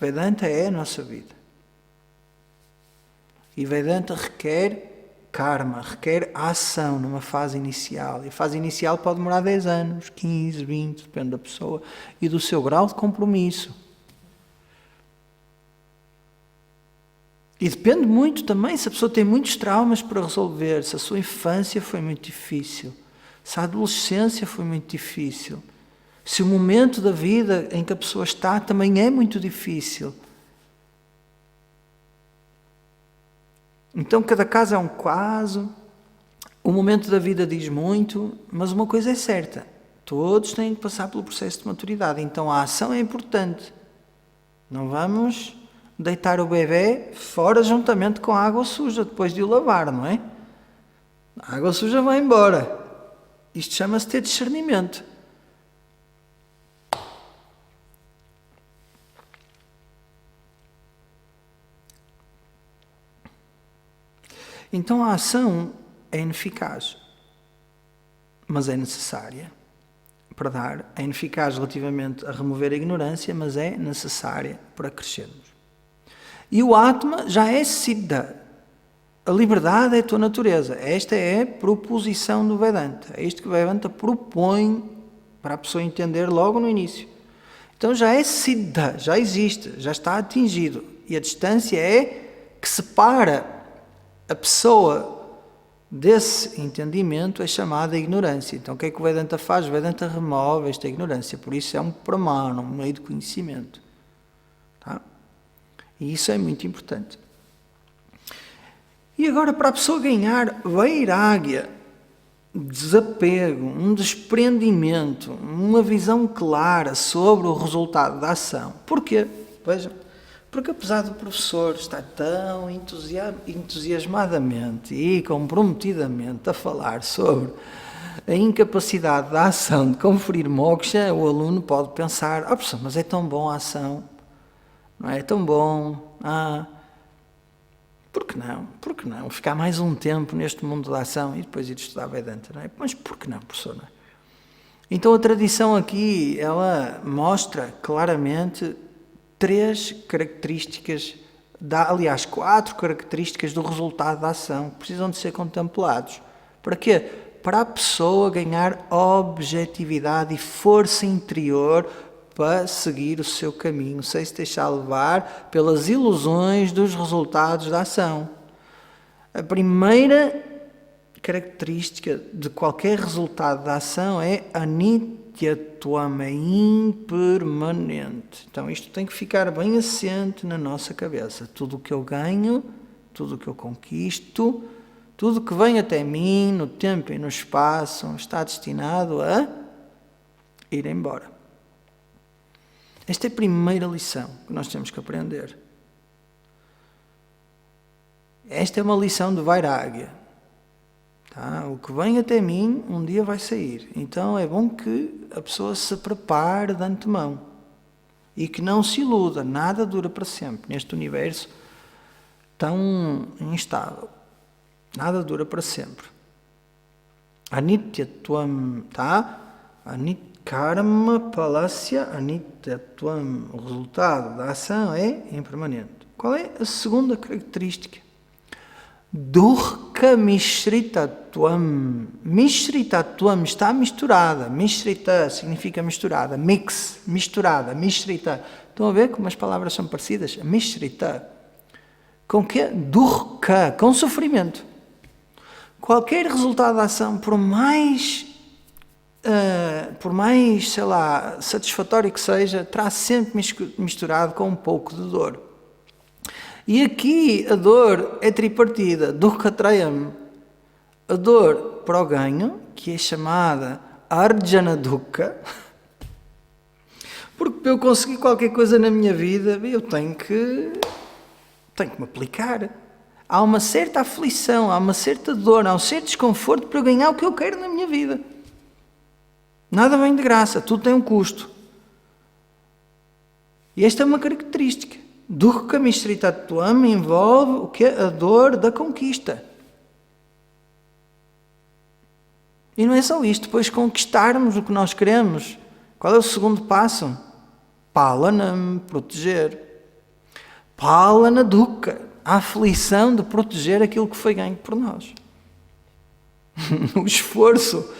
Vedanta é a nossa vida. E Vedanta requer karma, requer ação numa fase inicial. E a fase inicial pode demorar 10 anos, 15, 20, depende da pessoa e do seu grau de compromisso. E depende muito também se a pessoa tem muitos traumas para resolver, se a sua infância foi muito difícil, se a adolescência foi muito difícil, se o momento da vida em que a pessoa está também é muito difícil. Então cada caso é um caso, o momento da vida diz muito, mas uma coisa é certa, todos têm que passar pelo processo de maturidade, então a ação é importante. Não vamos deitar o bebê fora juntamente com a água suja, depois de o lavar, não é? A água suja vai embora. Isto chama-se ter discernimento. Então a ação é ineficaz, mas é necessária para dar. É ineficaz relativamente a remover a ignorância, mas é necessária para crescermos. E o Atma já é Siddha. A liberdade é a tua natureza. Esta é a proposição do Vedanta. É isto que o Vedanta propõe para a pessoa entender logo no início. Então já é Siddha, já existe, já está atingido. E a distância é que separa a pessoa desse entendimento, é chamada ignorância. Então o que é que o Vedanta faz? O Vedanta remove esta ignorância. Por isso é um pramana, um meio de conhecimento. Tá? E isso é muito importante. E agora, para a pessoa ganhar vairagya, desapego, um desprendimento, uma visão clara sobre o resultado da ação. Porquê? Vejam, porque apesar do professor estar tão entusiasmadamente e comprometidamente a falar sobre a incapacidade da ação de conferir moksha, o aluno pode pensar, professor, mas é tão bom a ação, não é tão bom, por que não? Por que não? Ficar mais um tempo neste mundo da ação e depois ir estudar Vedanta, não é? Mas por que não, professor? Não é? Então a tradição aqui, ela mostra claramente 3 características, aliás, 4 características do resultado da ação que precisam de ser contemplados. Para quê? Para a pessoa ganhar objetividade e força interior para seguir o seu caminho, sem se deixar levar pelas ilusões dos resultados da ação. A primeira característica de qualquer resultado da ação é anityatvam, é impermanente. Então isto tem que ficar bem assente na nossa cabeça. Tudo o que eu ganho, tudo o que eu conquisto, tudo o que vem até mim, no tempo e no espaço, está destinado a ir embora. Esta é a primeira lição que nós temos que aprender. Esta é uma lição de Vairagya. Tá? O que vem até mim, um dia vai sair. Então é bom que a pessoa se prepare de antemão. E que não se iluda, nada dura para sempre. Neste universo tão instável. Nada dura para sempre. Anityatvam, tá? Karma palasya anityatvam. O resultado da ação é impermanente. Qual é a segunda característica? Durkha mishritatvam. Mishritatvam está misturada. Mishrita significa misturada. Mix, misturada. Mishrita. Estão a ver como as palavras são parecidas? Mishrita. Com que? Durkha, com sofrimento. Qualquer resultado da ação, por mais, sei lá, satisfatório que seja, terá sempre misturado com um pouco de dor. E aqui a dor é tripartida, Dukkhatrayam. A dor para o ganho, que é chamada Arjana Dukkha, porque para eu conseguir qualquer coisa na minha vida, eu tenho que me aplicar. Há uma certa aflição, há uma certa dor, há um certo desconforto para eu ganhar o que eu quero na minha vida. Nada vem de graça, tudo tem um custo. E esta é uma característica. Dukkha Mishritatvam envolve o que? A dor da conquista. E não é só isto, depois conquistarmos o que nós queremos. Qual é o segundo passo? Palanam, proteger. Palana dukkha, a aflição de proteger aquilo que foi ganho por nós. O esforço,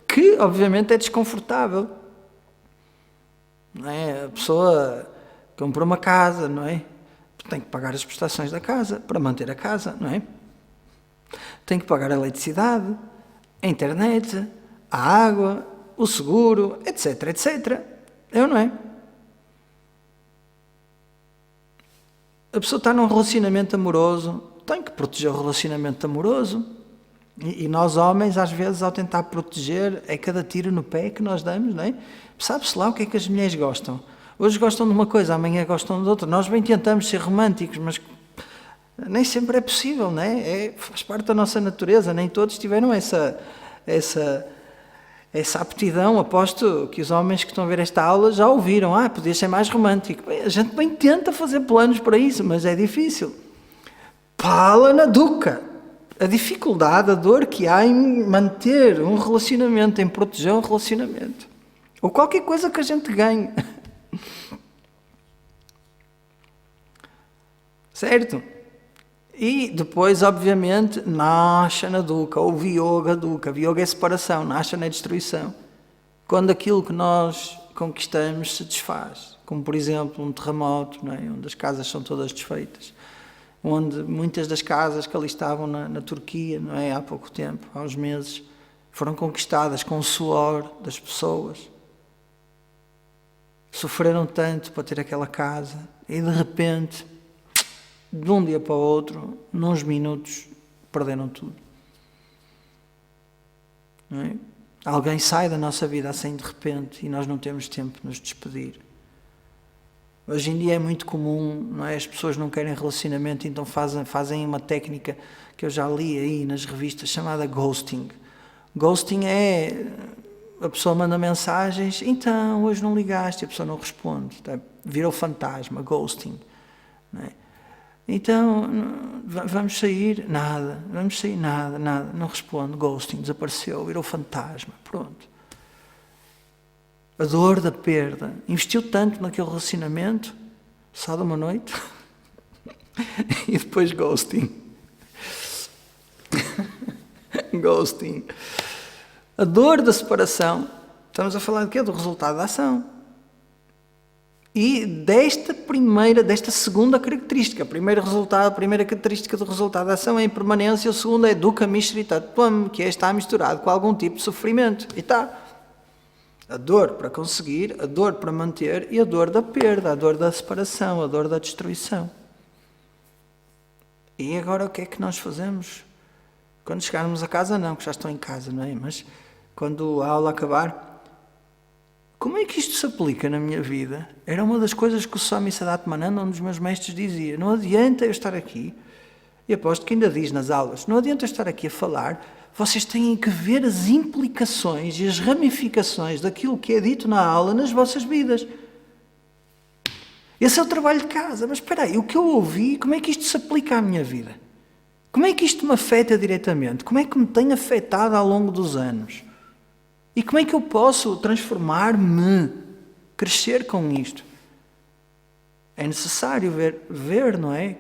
que obviamente é desconfortável. Não é? A pessoa compra uma casa, não é? Tem que pagar as prestações da casa para manter a casa, não é? Tem que pagar a eletricidade, a internet, a água, o seguro, etc, etc. É ou não é? A pessoa está num relacionamento amoroso, tem que proteger o relacionamento amoroso. E nós homens, às vezes, ao tentar proteger, é cada tiro no pé que nós damos, não é? Sabe-se lá o que é que as mulheres gostam. Hoje gostam de uma coisa, amanhã gostam de outra. Nós bem tentamos ser românticos, mas nem sempre é possível, não é? Faz parte da nossa natureza, nem todos tiveram essa aptidão. Aposto que os homens que estão a ver esta aula já ouviram, podia ser mais romântico. Bem, a gente bem tenta fazer planos para isso, mas é difícil. Palana dukkha, a dificuldade, a dor que há em manter um relacionamento, em proteger um relacionamento. Ou qualquer coisa que a gente ganhe. Certo? E depois, obviamente, Nashana dukkha, ou Vyoga dukkha. Vyoga é separação, Nashana é destruição. Quando aquilo que nós conquistamos se desfaz. Como, por exemplo, um terremoto, não é? Onde as casas são todas desfeitas. Onde muitas das casas que ali estavam na Turquia, não é? Há pouco tempo, há uns meses, foram conquistadas com o suor das pessoas. Sofreram tanto para ter aquela casa e de repente, de um dia para o outro, nos minutos, perderam tudo. Não é? Alguém sai da nossa vida assim de repente e nós não temos tempo de nos despedir. Hoje em dia é muito comum, não é? As pessoas não querem relacionamento, então fazem uma técnica que eu já li aí nas revistas, chamada ghosting. Ghosting é... A pessoa manda mensagens, então, hoje não ligaste, e a pessoa não responde. Tá? Virou fantasma, ghosting. Não é? Então, vamos sair? Nada. Vamos sair? Nada. Não responde, ghosting, desapareceu, virou fantasma. Pronto. A dor da perda. Investiu tanto naquele relacionamento, só de uma noite, e depois ghosting. Ghosting. A dor da separação, estamos a falar de quê? Do resultado da ação. E desta segunda característica. A primeira característica do resultado da ação é a impermanência, o segundo é dukkha mishritatvam, que é estar misturado com algum tipo de sofrimento. E está. A dor para conseguir, a dor para manter e a dor da perda, a dor da separação, a dor da destruição. E agora o que é que nós fazemos? Quando chegarmos a casa, não, que já estão em casa, não é? Mas quando a aula acabar, como é que isto se aplica na minha vida? Era uma das coisas que o Swami Sadatmananda, um dos meus mestres, dizia. Não adianta eu estar aqui, e aposto que ainda diz nas aulas, não adianta eu estar aqui a falar, vocês têm que ver as implicações e as ramificações daquilo que é dito na aula nas vossas vidas. Esse é o trabalho de casa. Mas espera aí, o que eu ouvi, como é que isto se aplica à minha vida? Como é que isto me afeta diretamente? Como é que me tem afetado ao longo dos anos? E como é que eu posso transformar-me, crescer com isto? É necessário ver, não é?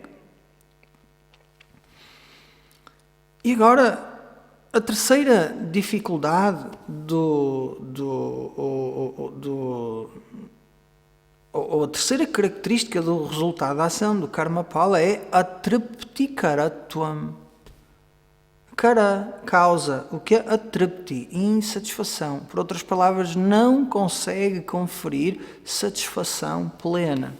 E agora, a terceira dificuldade ou a terceira característica do resultado da ação do karma pala é atriptikaratvam. Kara, causa, o que é atripti? Insatisfação. Por outras palavras, não consegue conferir satisfação plena.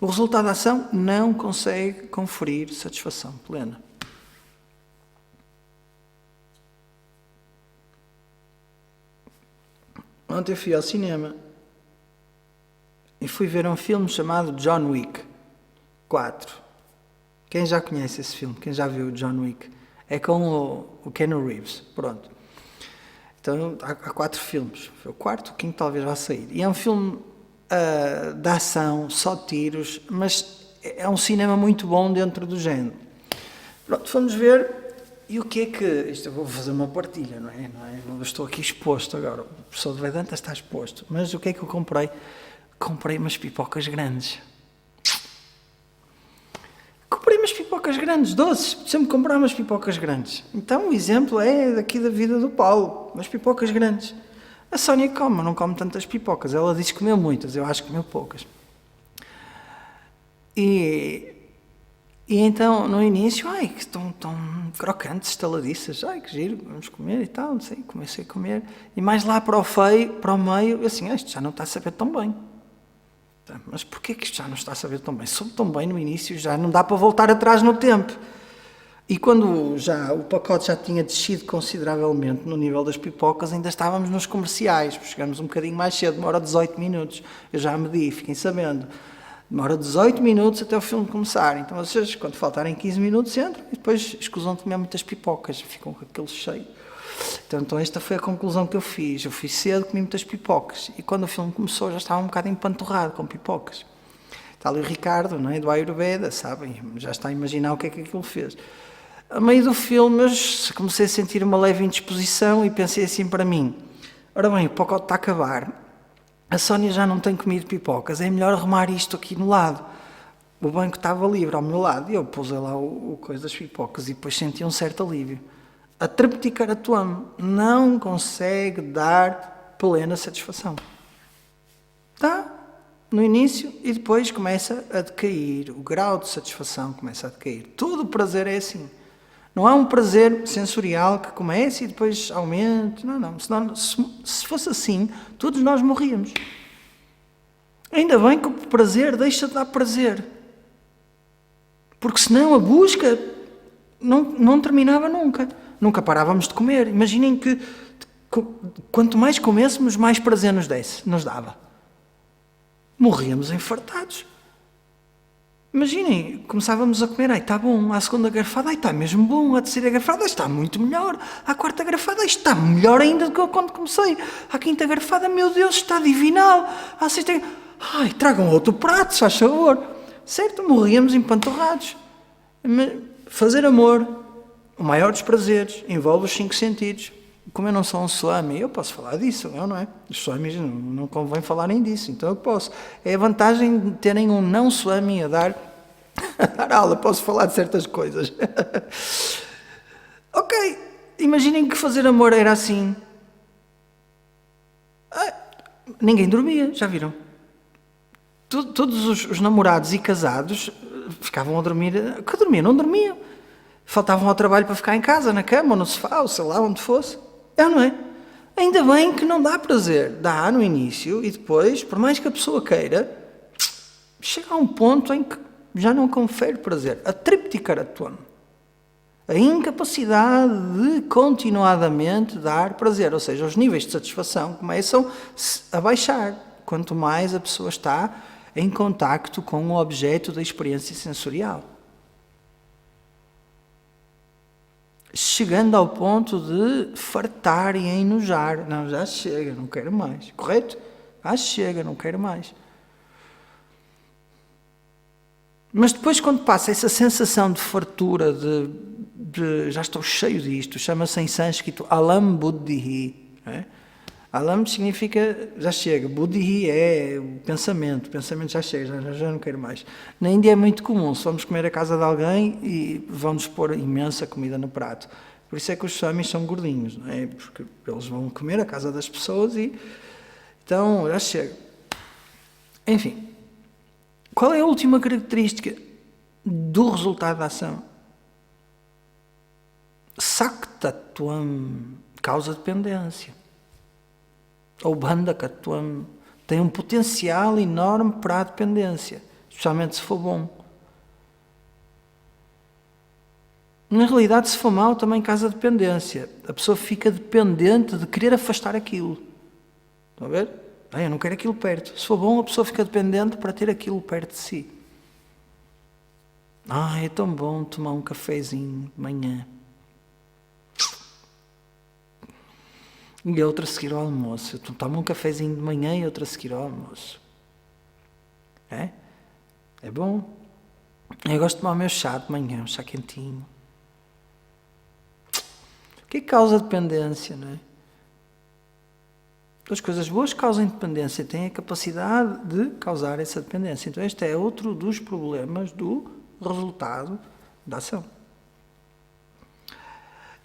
O resultado da ação não consegue conferir satisfação plena. Ontem eu fui ao cinema e fui ver um filme chamado John Wick 4. Quem já conhece esse filme? Quem já viu John Wick? É com o Keanu Reeves, pronto. Então há 4 filmes, foi o quarto, o quinto talvez vá sair. E é um filme de ação, só tiros, mas é um cinema muito bom dentro do género. Pronto, vamos ver. E o que é que... Isto eu vou fazer uma partilha, não é? Eu estou aqui exposto agora. O professor de Vedanta está exposto. Mas o que é que eu comprei? Comprei umas pipocas grandes. Comprei umas pipocas grandes, doces. Sempre comprar umas pipocas grandes. Então o exemplo é daqui da vida do Paulo. Umas pipocas grandes. A Sónia come, não come tantas pipocas. Ela diz que comeu muitas, eu acho que comeu poucas. E então, no início, que estão tão crocantes, estaladiças, que giro, vamos comer e tal, não sei, comecei a comer. E mais lá para o meio, eu assim, isto já não está a saber tão bem. Mas porquê que isto já não está a saber tão bem? Soube tão bem no início, já não dá para voltar atrás no tempo. E quando o pacote já tinha descido consideravelmente no nível das pipocas, ainda estávamos nos comerciais, chegamos um bocadinho mais cedo, demora 18 minutos. Eu já medi, fiquem sabendo. Demora 18 minutos até o filme começar. Então vocês, quando faltarem 15 minutos, entram e depois escusam de comer muitas pipocas. Ficam com aquele cheio. Então esta foi a conclusão que eu fiz. Eu fui cedo, comi muitas pipocas. E quando o filme começou, já estava um bocado empanturrado com pipocas. Está ali o Ricardo, não é? Do Ayurveda, sabem? Já está a imaginar o que é que aquilo fez. A meio do filme, eu comecei a sentir uma leve indisposição e pensei assim para mim. Ora bem, o pacote está a acabar. A Sónia já não tem comido pipocas, é melhor arrumar isto aqui no lado. O banco estava livre ao meu lado e eu pus lá o coisa das pipocas e depois senti um certo alívio. A tripticaratuame não consegue dar plena satisfação. Está no início e depois começa a decair, o grau de satisfação começa a decair. Todo o prazer é assim. Não há um prazer sensorial que comece e depois aumente. Não. Senão, se fosse assim, todos nós morríamos. Ainda bem que o prazer deixa de dar prazer. Porque senão a busca não terminava nunca. Nunca parávamos de comer. Imaginem que quanto mais comêssemos, mais prazer nos dava. Morríamos infartados. Imaginem, começávamos a comer, está bom, à segunda garfada, está mesmo bom, à terceira garfada está muito melhor, à quarta garfada está melhor ainda do que quando comecei, à quinta garfada, meu Deus, está divinal, à sexta, tragam outro prato, se faz favor. Certo, morríamos empanturrados. Fazer amor, o maior dos prazeres, envolve os 5 sentidos. Como eu não sou um swami, eu posso falar disso, não é? Os swamis não convém falarem disso, então eu posso. É a vantagem de terem um não swami a dar aula, posso falar de certas coisas. Ok, imaginem que fazer amor era assim. Ninguém dormia, já viram? Todos os namorados e casados ficavam a dormir. Que dormiam? Não dormiam. Faltavam ao trabalho para ficar em casa, na cama, ou no sofá, ou sei lá, onde fosse. Não é? Ainda bem que não dá prazer. Dá no início e depois, por mais que a pessoa queira, chega a um ponto em que já não confere prazer. A tripticaratuame. A incapacidade de continuadamente dar prazer. Ou seja, os níveis de satisfação começam a baixar. Quanto mais a pessoa está em contacto com o objeto da experiência sensorial. Chegando ao ponto de fartar e enojar. Não, já chega, não quero mais. Correto? Já chega, não quero mais. Mas depois, quando passa essa sensação de fartura, de já estou cheio disto, chama-se em sânscrito alam buddhihi. É? Alam significa já chega, buddhihi é o pensamento já chega, já não quero mais. Na Índia é muito comum, se vamos comer à casa de alguém e vão-nos pôr imensa comida no prato. Por isso é que os swamis são gordinhos, não é? Porque eles vão comer à casa das pessoas e então já chega. Enfim, qual é a última característica do resultado da ação? Saktatuam, causa dependência. Ou bandhakatuam, tem um potencial enorme para a dependência, especialmente se for bom. Na realidade, se for mau, também causa dependência. A pessoa fica dependente de querer afastar aquilo. Estão a ver? Eu não quero aquilo perto. Se for bom, a pessoa fica dependente para ter aquilo perto de si. É tão bom tomar um cafezinho de manhã. E outra a seguir ao almoço. Tu toma um cafezinho de manhã e outra a seguir ao almoço. É? É bom. Eu gosto de tomar o meu chá de manhã, um chá quentinho. O que causa dependência, não é? As coisas boas causam dependência, têm a capacidade de causar essa dependência. Então este é outro dos problemas do resultado da ação.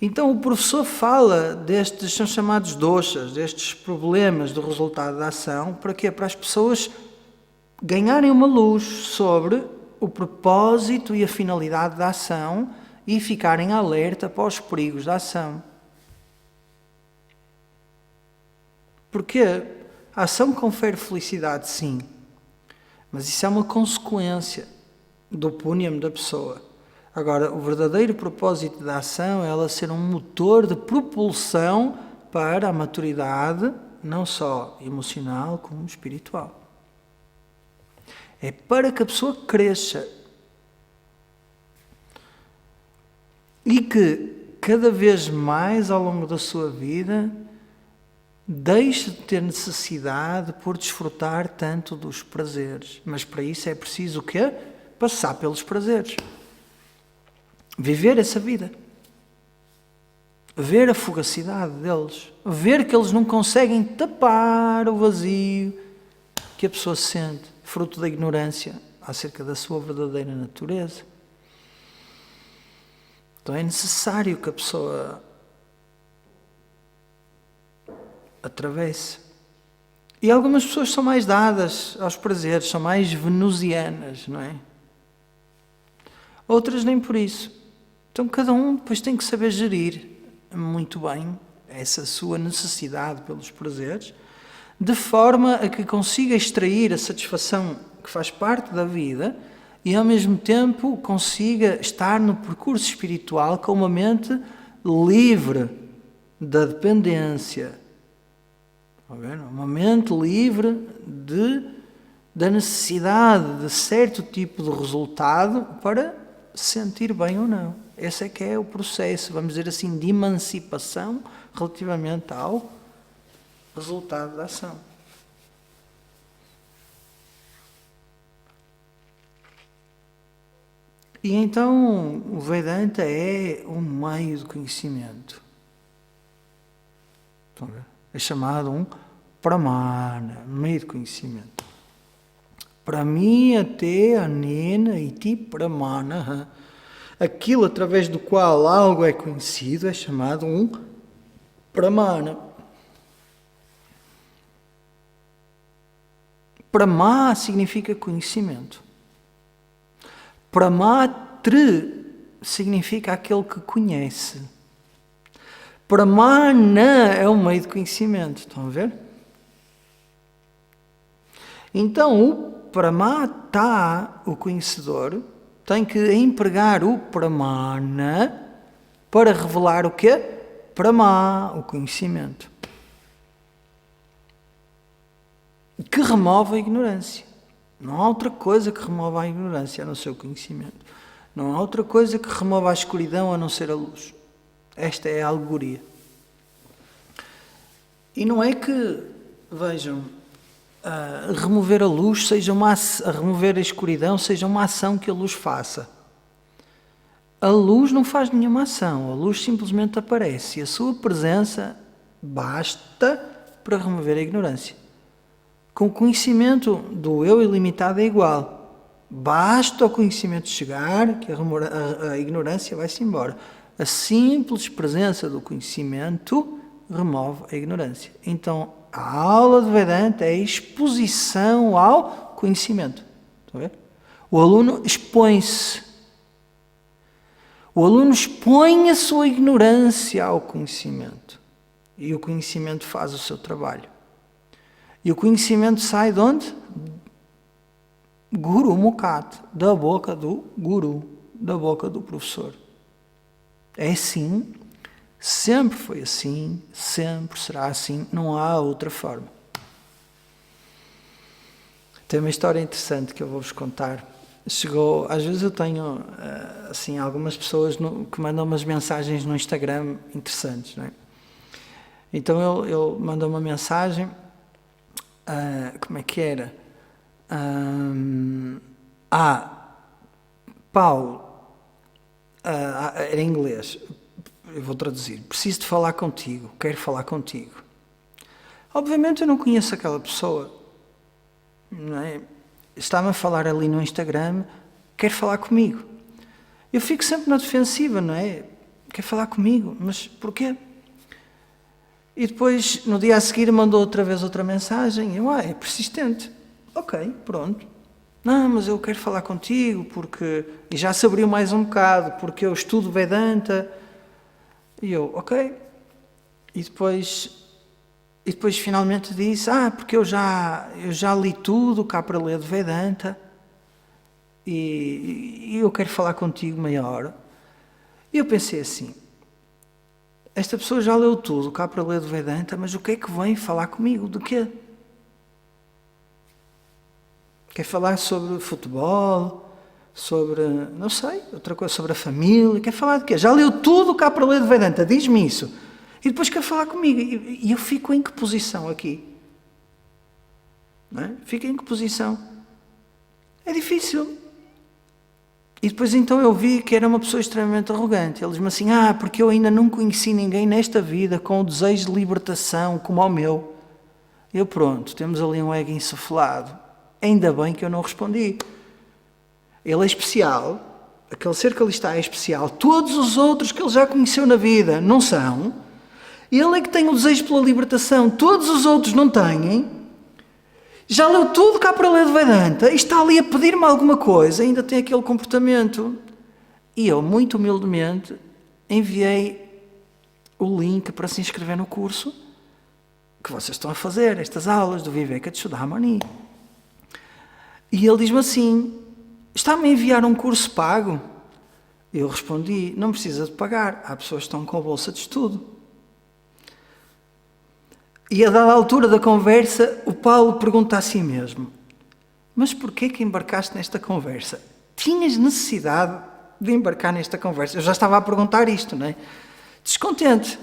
Então o professor fala destes, são chamados doshas, destes problemas do resultado da ação, para quê? Para as pessoas ganharem uma luz sobre o propósito e a finalidade da ação e ficarem alerta para os perigos da ação. Porque a ação confere felicidade, sim, mas isso é uma consequência do punyam da pessoa. Agora, o verdadeiro propósito da ação é ela ser um motor de propulsão para a maturidade, não só emocional, como espiritual. É para que a pessoa cresça e que cada vez mais ao longo da sua vida deixe de ter necessidade por desfrutar tanto dos prazeres. Mas para isso é preciso o quê? Passar pelos prazeres. Viver essa vida. Ver a fugacidade deles. Ver que eles não conseguem tapar o vazio que a pessoa sente, fruto da ignorância acerca da sua verdadeira natureza. Então é necessário que a pessoa atravesse. E algumas pessoas são mais dadas aos prazeres, são mais venusianas, não é? Outras nem por isso. Então cada um depois tem que saber gerir muito bem essa sua necessidade pelos prazeres, de forma a que consiga extrair a satisfação que faz parte da vida e ao mesmo tempo consiga estar no percurso espiritual com uma mente livre da dependência. Uma mente livre da necessidade de certo tipo de resultado para se sentir bem ou não. Esse é que é o processo, vamos dizer assim, de emancipação relativamente ao resultado da ação. E então o Vedanta é um meio de conhecimento. Estão a ver? É chamado um pramana, meio de conhecimento. Para mim, até anena iti pramana, aquilo através do qual algo é conhecido é chamado um pramana. Prama significa conhecimento. Pramatra significa aquele que conhece. Pramana é um meio de conhecimento, estão a ver? Então, o pramata, o conhecedor, tem que empregar o pramana para revelar o quê? Prama, o conhecimento. Que remove a ignorância. Não há outra coisa que remova a ignorância a não ser o conhecimento. Não há outra coisa que remova a escuridão a não ser a luz. Esta é a alegoria. E não é que, vejam, remover a luz seja remover a escuridão seja uma ação que a luz faça. A luz não faz nenhuma ação, a luz simplesmente aparece e a sua presença basta para remover a ignorância. Com o conhecimento do eu ilimitado é igual. Basta o conhecimento chegar que a ignorância vai-se embora. A simples presença do conhecimento remove a ignorância. Então, a aula de Vedanta é a exposição ao conhecimento. Estão a ver? O aluno expõe-se. O aluno expõe a sua ignorância ao conhecimento. E o conhecimento faz o seu trabalho. E o conhecimento sai de onde? Guru Mukhat, da boca do guru, da boca do professor. É assim, sempre foi assim, sempre será assim, não há outra forma. Tem uma história interessante que eu vou-vos contar. Às vezes eu tenho assim, algumas pessoas que mandam umas mensagens no Instagram interessantes, não é? Então ele mandou uma mensagem, como é que era? Paulo, era em inglês, eu vou traduzir, preciso de falar contigo, quero falar contigo. Obviamente eu não conheço aquela pessoa, não é? Está-me a falar ali no Instagram, quer falar comigo. Eu fico sempre na defensiva, não é? Quer falar comigo, mas porquê? E depois, no dia a seguir, mandou outra vez outra mensagem. Eu, é persistente. Ok, pronto. Não, mas eu quero falar contigo porque... E já se abriu mais um bocado, porque eu estudo Vedanta. E eu, ok. E depois finalmente disse, porque eu já li tudo cá para ler de Vedanta. E eu quero falar contigo meia hora. E eu pensei assim, esta pessoa já leu tudo cá para ler de Vedanta, mas o que é que vem falar comigo? De quê? Quer falar sobre futebol, sobre, não sei, outra coisa, sobre a família, quer falar de quê? Já leu tudo cá para ler de Vedanta, diz-me isso. E depois quer falar comigo. E eu fico em que posição aqui? Não é? Fico em que posição? É difícil. E depois então eu vi que era uma pessoa extremamente arrogante. Ele diz-me assim, porque eu ainda não conheci ninguém nesta vida com o desejo de libertação como o meu. Eu pronto, temos ali um ego encefalado. Ainda bem que eu não respondi. Ele é especial, aquele ser que ali está é especial. Todos os outros que ele já conheceu na vida não são. Ele é que tem o desejo pela libertação. Todos os outros não têm. Já leu tudo cá para ler de Vedanta e está ali a pedir-me alguma coisa, ainda tem aquele comportamento. E eu, muito humildemente, enviei o link para se inscrever no curso que vocês estão a fazer, estas aulas do Vivekachudamani. E ele diz-me assim, está-me a enviar um curso pago? Eu respondi, não precisa de pagar, há pessoas que estão com a bolsa de estudo. E a dada altura da conversa, o Paulo pergunta a si mesmo, mas porquê que embarcaste nesta conversa? Tinhas necessidade de embarcar nesta conversa? Eu já estava a perguntar isto, não é? Descontente.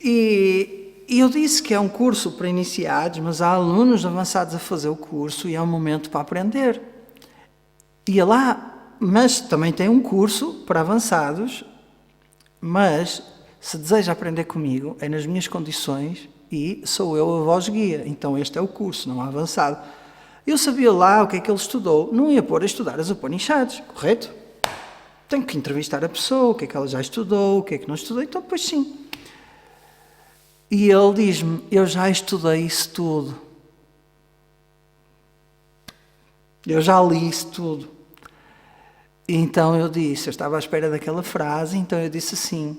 E eu disse que é um curso para iniciados, mas há alunos avançados a fazer o curso e é um momento para aprender. E mas também tem um curso para avançados, mas... se deseja aprender comigo, é nas minhas condições e sou eu a voz guia. Então este é o curso, não há avançado. Eu sabia lá o que é que ele estudou. Não ia pôr a estudar as Upanishads, correto? Tenho que entrevistar a pessoa, o que é que ela já estudou, o que é que não estudou. Então depois sim. E ele diz-me, eu já estudei isso tudo. Eu já li isso tudo. E então eu estava à espera daquela frase, então eu disse assim,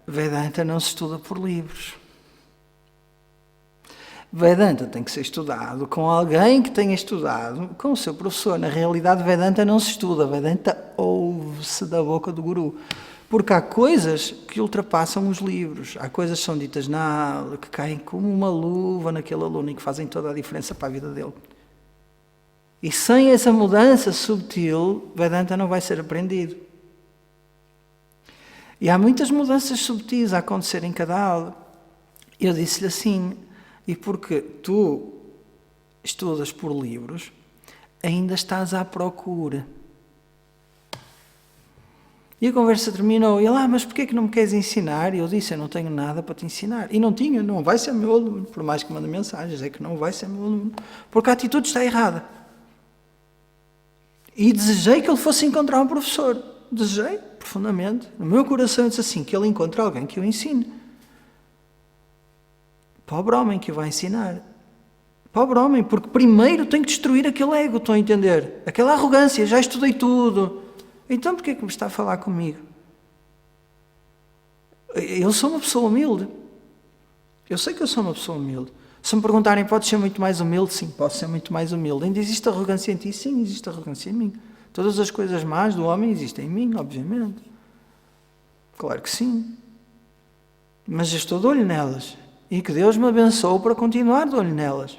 Vedanta não se estuda por livros. Vedanta tem que ser estudado com alguém que tenha estudado com o seu professor. Na realidade, Vedanta não se estuda, Vedanta ouve-se da boca do guru. Porque há coisas que ultrapassam os livros, há coisas que são ditas na aula, que caem como uma luva naquele aluno e que fazem toda a diferença para a vida dele. E sem essa mudança subtil, Vedanta não vai ser aprendido. E há muitas mudanças subtis a acontecer em cada aula. Eu disse-lhe assim, e porque tu estudas por livros, ainda estás à procura. E a conversa terminou, e ele, mas porquê é que não me queres ensinar? E eu disse, eu não tenho nada para te ensinar. E não vai ser meu aluno, por mais que mande mensagens, é que não vai ser meu aluno, porque a atitude está errada. E desejei que ele fosse encontrar um professor. Desejei, profundamente. No meu coração eu disse assim, que ele encontre alguém que o ensine. Pobre homem que o vai ensinar. Pobre homem, porque primeiro tem que destruir aquele ego, estão a entender? Aquela arrogância, já estudei tudo. Então porquê que me está a falar comigo? Eu sou uma pessoa humilde. Eu sei que eu sou uma pessoa humilde. Se me perguntarem, podes ser muito mais humilde? Sim, posso ser muito mais humilde. Ainda existe arrogância em ti? Sim, existe arrogância em mim. Todas as coisas más do homem existem em mim, obviamente. Claro que sim. Mas eu estou de olho nelas. E que Deus me abençoe para continuar de olho nelas.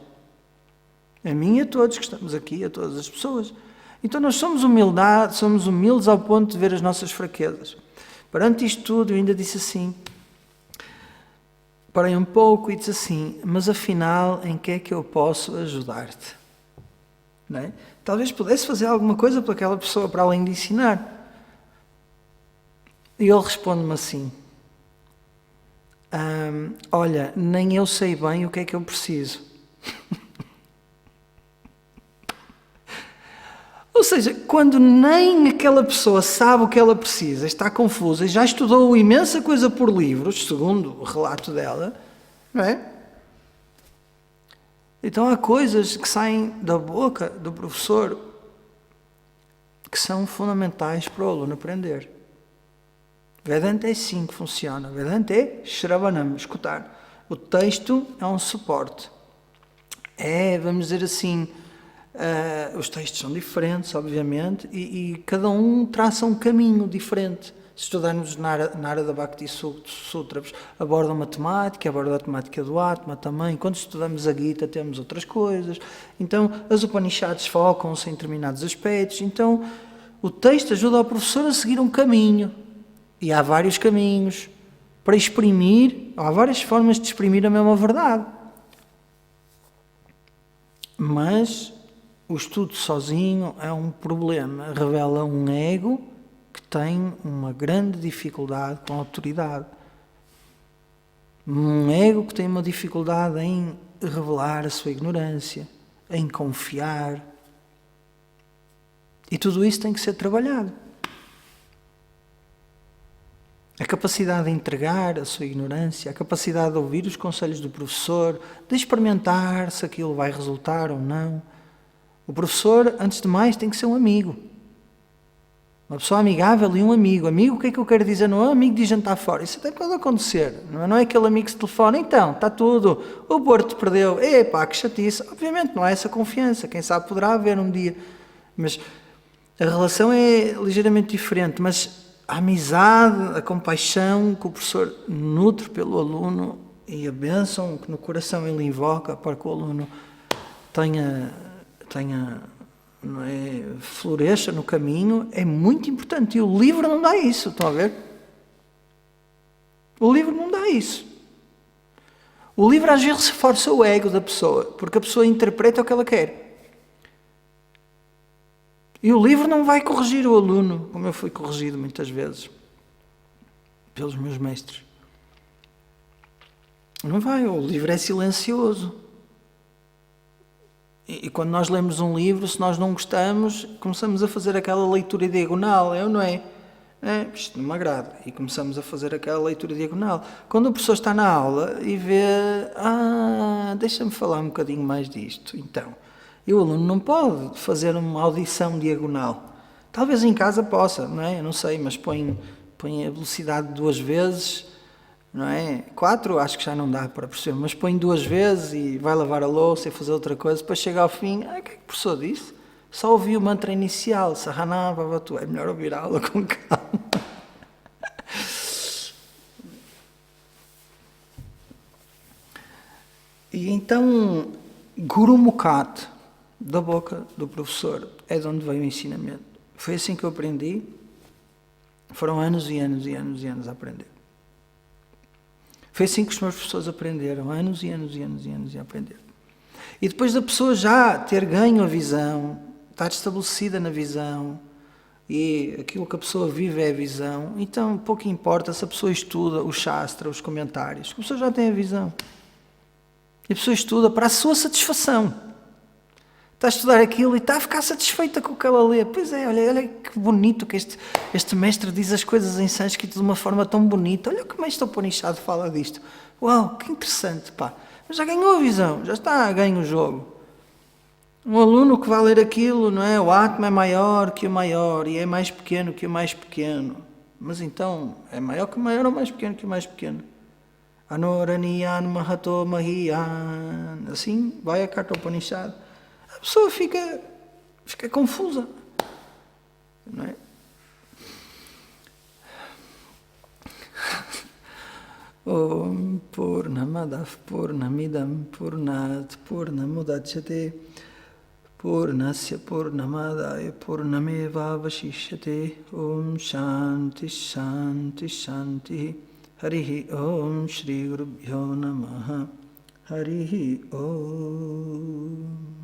A mim e a todos que estamos aqui, a todas as pessoas. Então nós somos humildes ao ponto de ver as nossas fraquezas. Perante isto tudo, eu ainda disse assim, parei um pouco e disse assim, mas afinal, em que é que eu posso ajudar-te? Não é? Talvez pudesse fazer alguma coisa para aquela pessoa, para além de ensinar. E ele responde-me assim, olha, nem eu sei bem o que é que eu preciso. Ou seja, quando nem aquela pessoa sabe o que ela precisa, está confusa e já estudou imensa coisa por livros, segundo o relato dela, não é? Então há coisas que saem da boca do professor que são fundamentais para o aluno aprender. Vedanta é assim que funciona. Vedanta é Shravanam, escutar. O texto é um suporte. Vamos dizer assim, os textos são diferentes, obviamente, e cada um traça um caminho diferente. Se estudarmos na área da Bhakti Sutras, aborda a matemática, aborda a temática do Atma também. Quando estudamos a Gita, temos outras coisas. Então, as Upanishads focam-se em determinados aspectos. Então, o texto ajuda ao professor a seguir um caminho. E há vários caminhos para exprimir, há várias formas de exprimir a mesma verdade. Mas o estudo sozinho é um problema, revela um ego que tem uma grande dificuldade com a autoridade. Um ego que tem uma dificuldade em revelar a sua ignorância, em confiar. E tudo isso tem que ser trabalhado. A capacidade de entregar a sua ignorância, a capacidade de ouvir os conselhos do professor, de experimentar se aquilo vai resultar ou não. O professor, antes de mais, tem que ser um amigo. Uma pessoa amigável e um amigo. Amigo, o que é que eu quero dizer? Não é um amigo de jantar fora. Isso até pode acontecer. Não é aquele amigo que se telefona. Então, está tudo. O Porto perdeu. Epá, que chatice. Obviamente não há essa confiança. Quem sabe poderá haver um dia. Mas a relação é ligeiramente diferente. Mas a amizade, a compaixão que o professor nutre pelo aluno e a bênção que no coração ele invoca para que o aluno tenha não é, floresça no caminho, é muito importante. E o livro não dá isso, estão a ver? O livro não dá isso. O livro às vezes reforça o ego da pessoa, porque a pessoa interpreta o que ela quer. E o livro não vai corrigir o aluno, como eu fui corrigido muitas vezes pelos meus mestres. Não vai, o livro é silencioso. E quando nós lemos um livro, se nós não gostamos, começamos a fazer aquela leitura diagonal, não é? Isto não me agrada. E começamos a fazer aquela leitura diagonal. Quando o professor está na aula e vê, deixa-me falar um bocadinho mais disto, então. E o aluno não pode fazer uma audição diagonal. Talvez em casa possa, não é? Eu não sei, mas põe a velocidade 2 vezes, não é? 4 acho que já não dá para perceber, mas põe 2 vezes e vai lavar a louça e fazer outra coisa, depois chega ao fim, o que é que o professor disse? Só ouvi o mantra inicial, Sahana Bhavatu, é melhor ouvir a aula com calma. E então, Guru Mukhat, da boca do professor, é de onde veio o ensinamento. Foi assim que eu aprendi. Foram anos e anos e anos e anos a aprender. Foi assim que os meus professores aprenderam, anos e anos e anos e anos a aprender. E depois da pessoa já ter ganho a visão, estar estabelecida na visão, e aquilo que a pessoa vive é a visão, então pouco importa se a pessoa estuda o Shastra, os comentários, a pessoa já tem a visão. E a pessoa estuda para a sua satisfação. Está a estudar aquilo e está a ficar satisfeita com o que ela lê. Pois é, olha que bonito que este mestre diz as coisas em sânscrito de uma forma tão bonita. Olha como este Upanishad fala disto. Uau, que interessante, pá. Mas já ganhou a visão, já está a ganhar o jogo. Um aluno que vai ler aquilo, não é? O Atma é maior que o maior e é mais pequeno que o mais pequeno. Mas então, é maior que o maior ou mais pequeno que o mais pequeno? Anoraniyan Mahato Mahiyan. Assim vai a carta Upanishad. A pessoa fica confusa, não é? Om Purnamadav Purnamidam Purnat Purnamudachyate Purnasya Purnamadaya Purnamevavashishyate. Om Shanti Shanti Shanti. Harihi Om Shri Gurubhyo Namaha. Harihi Om.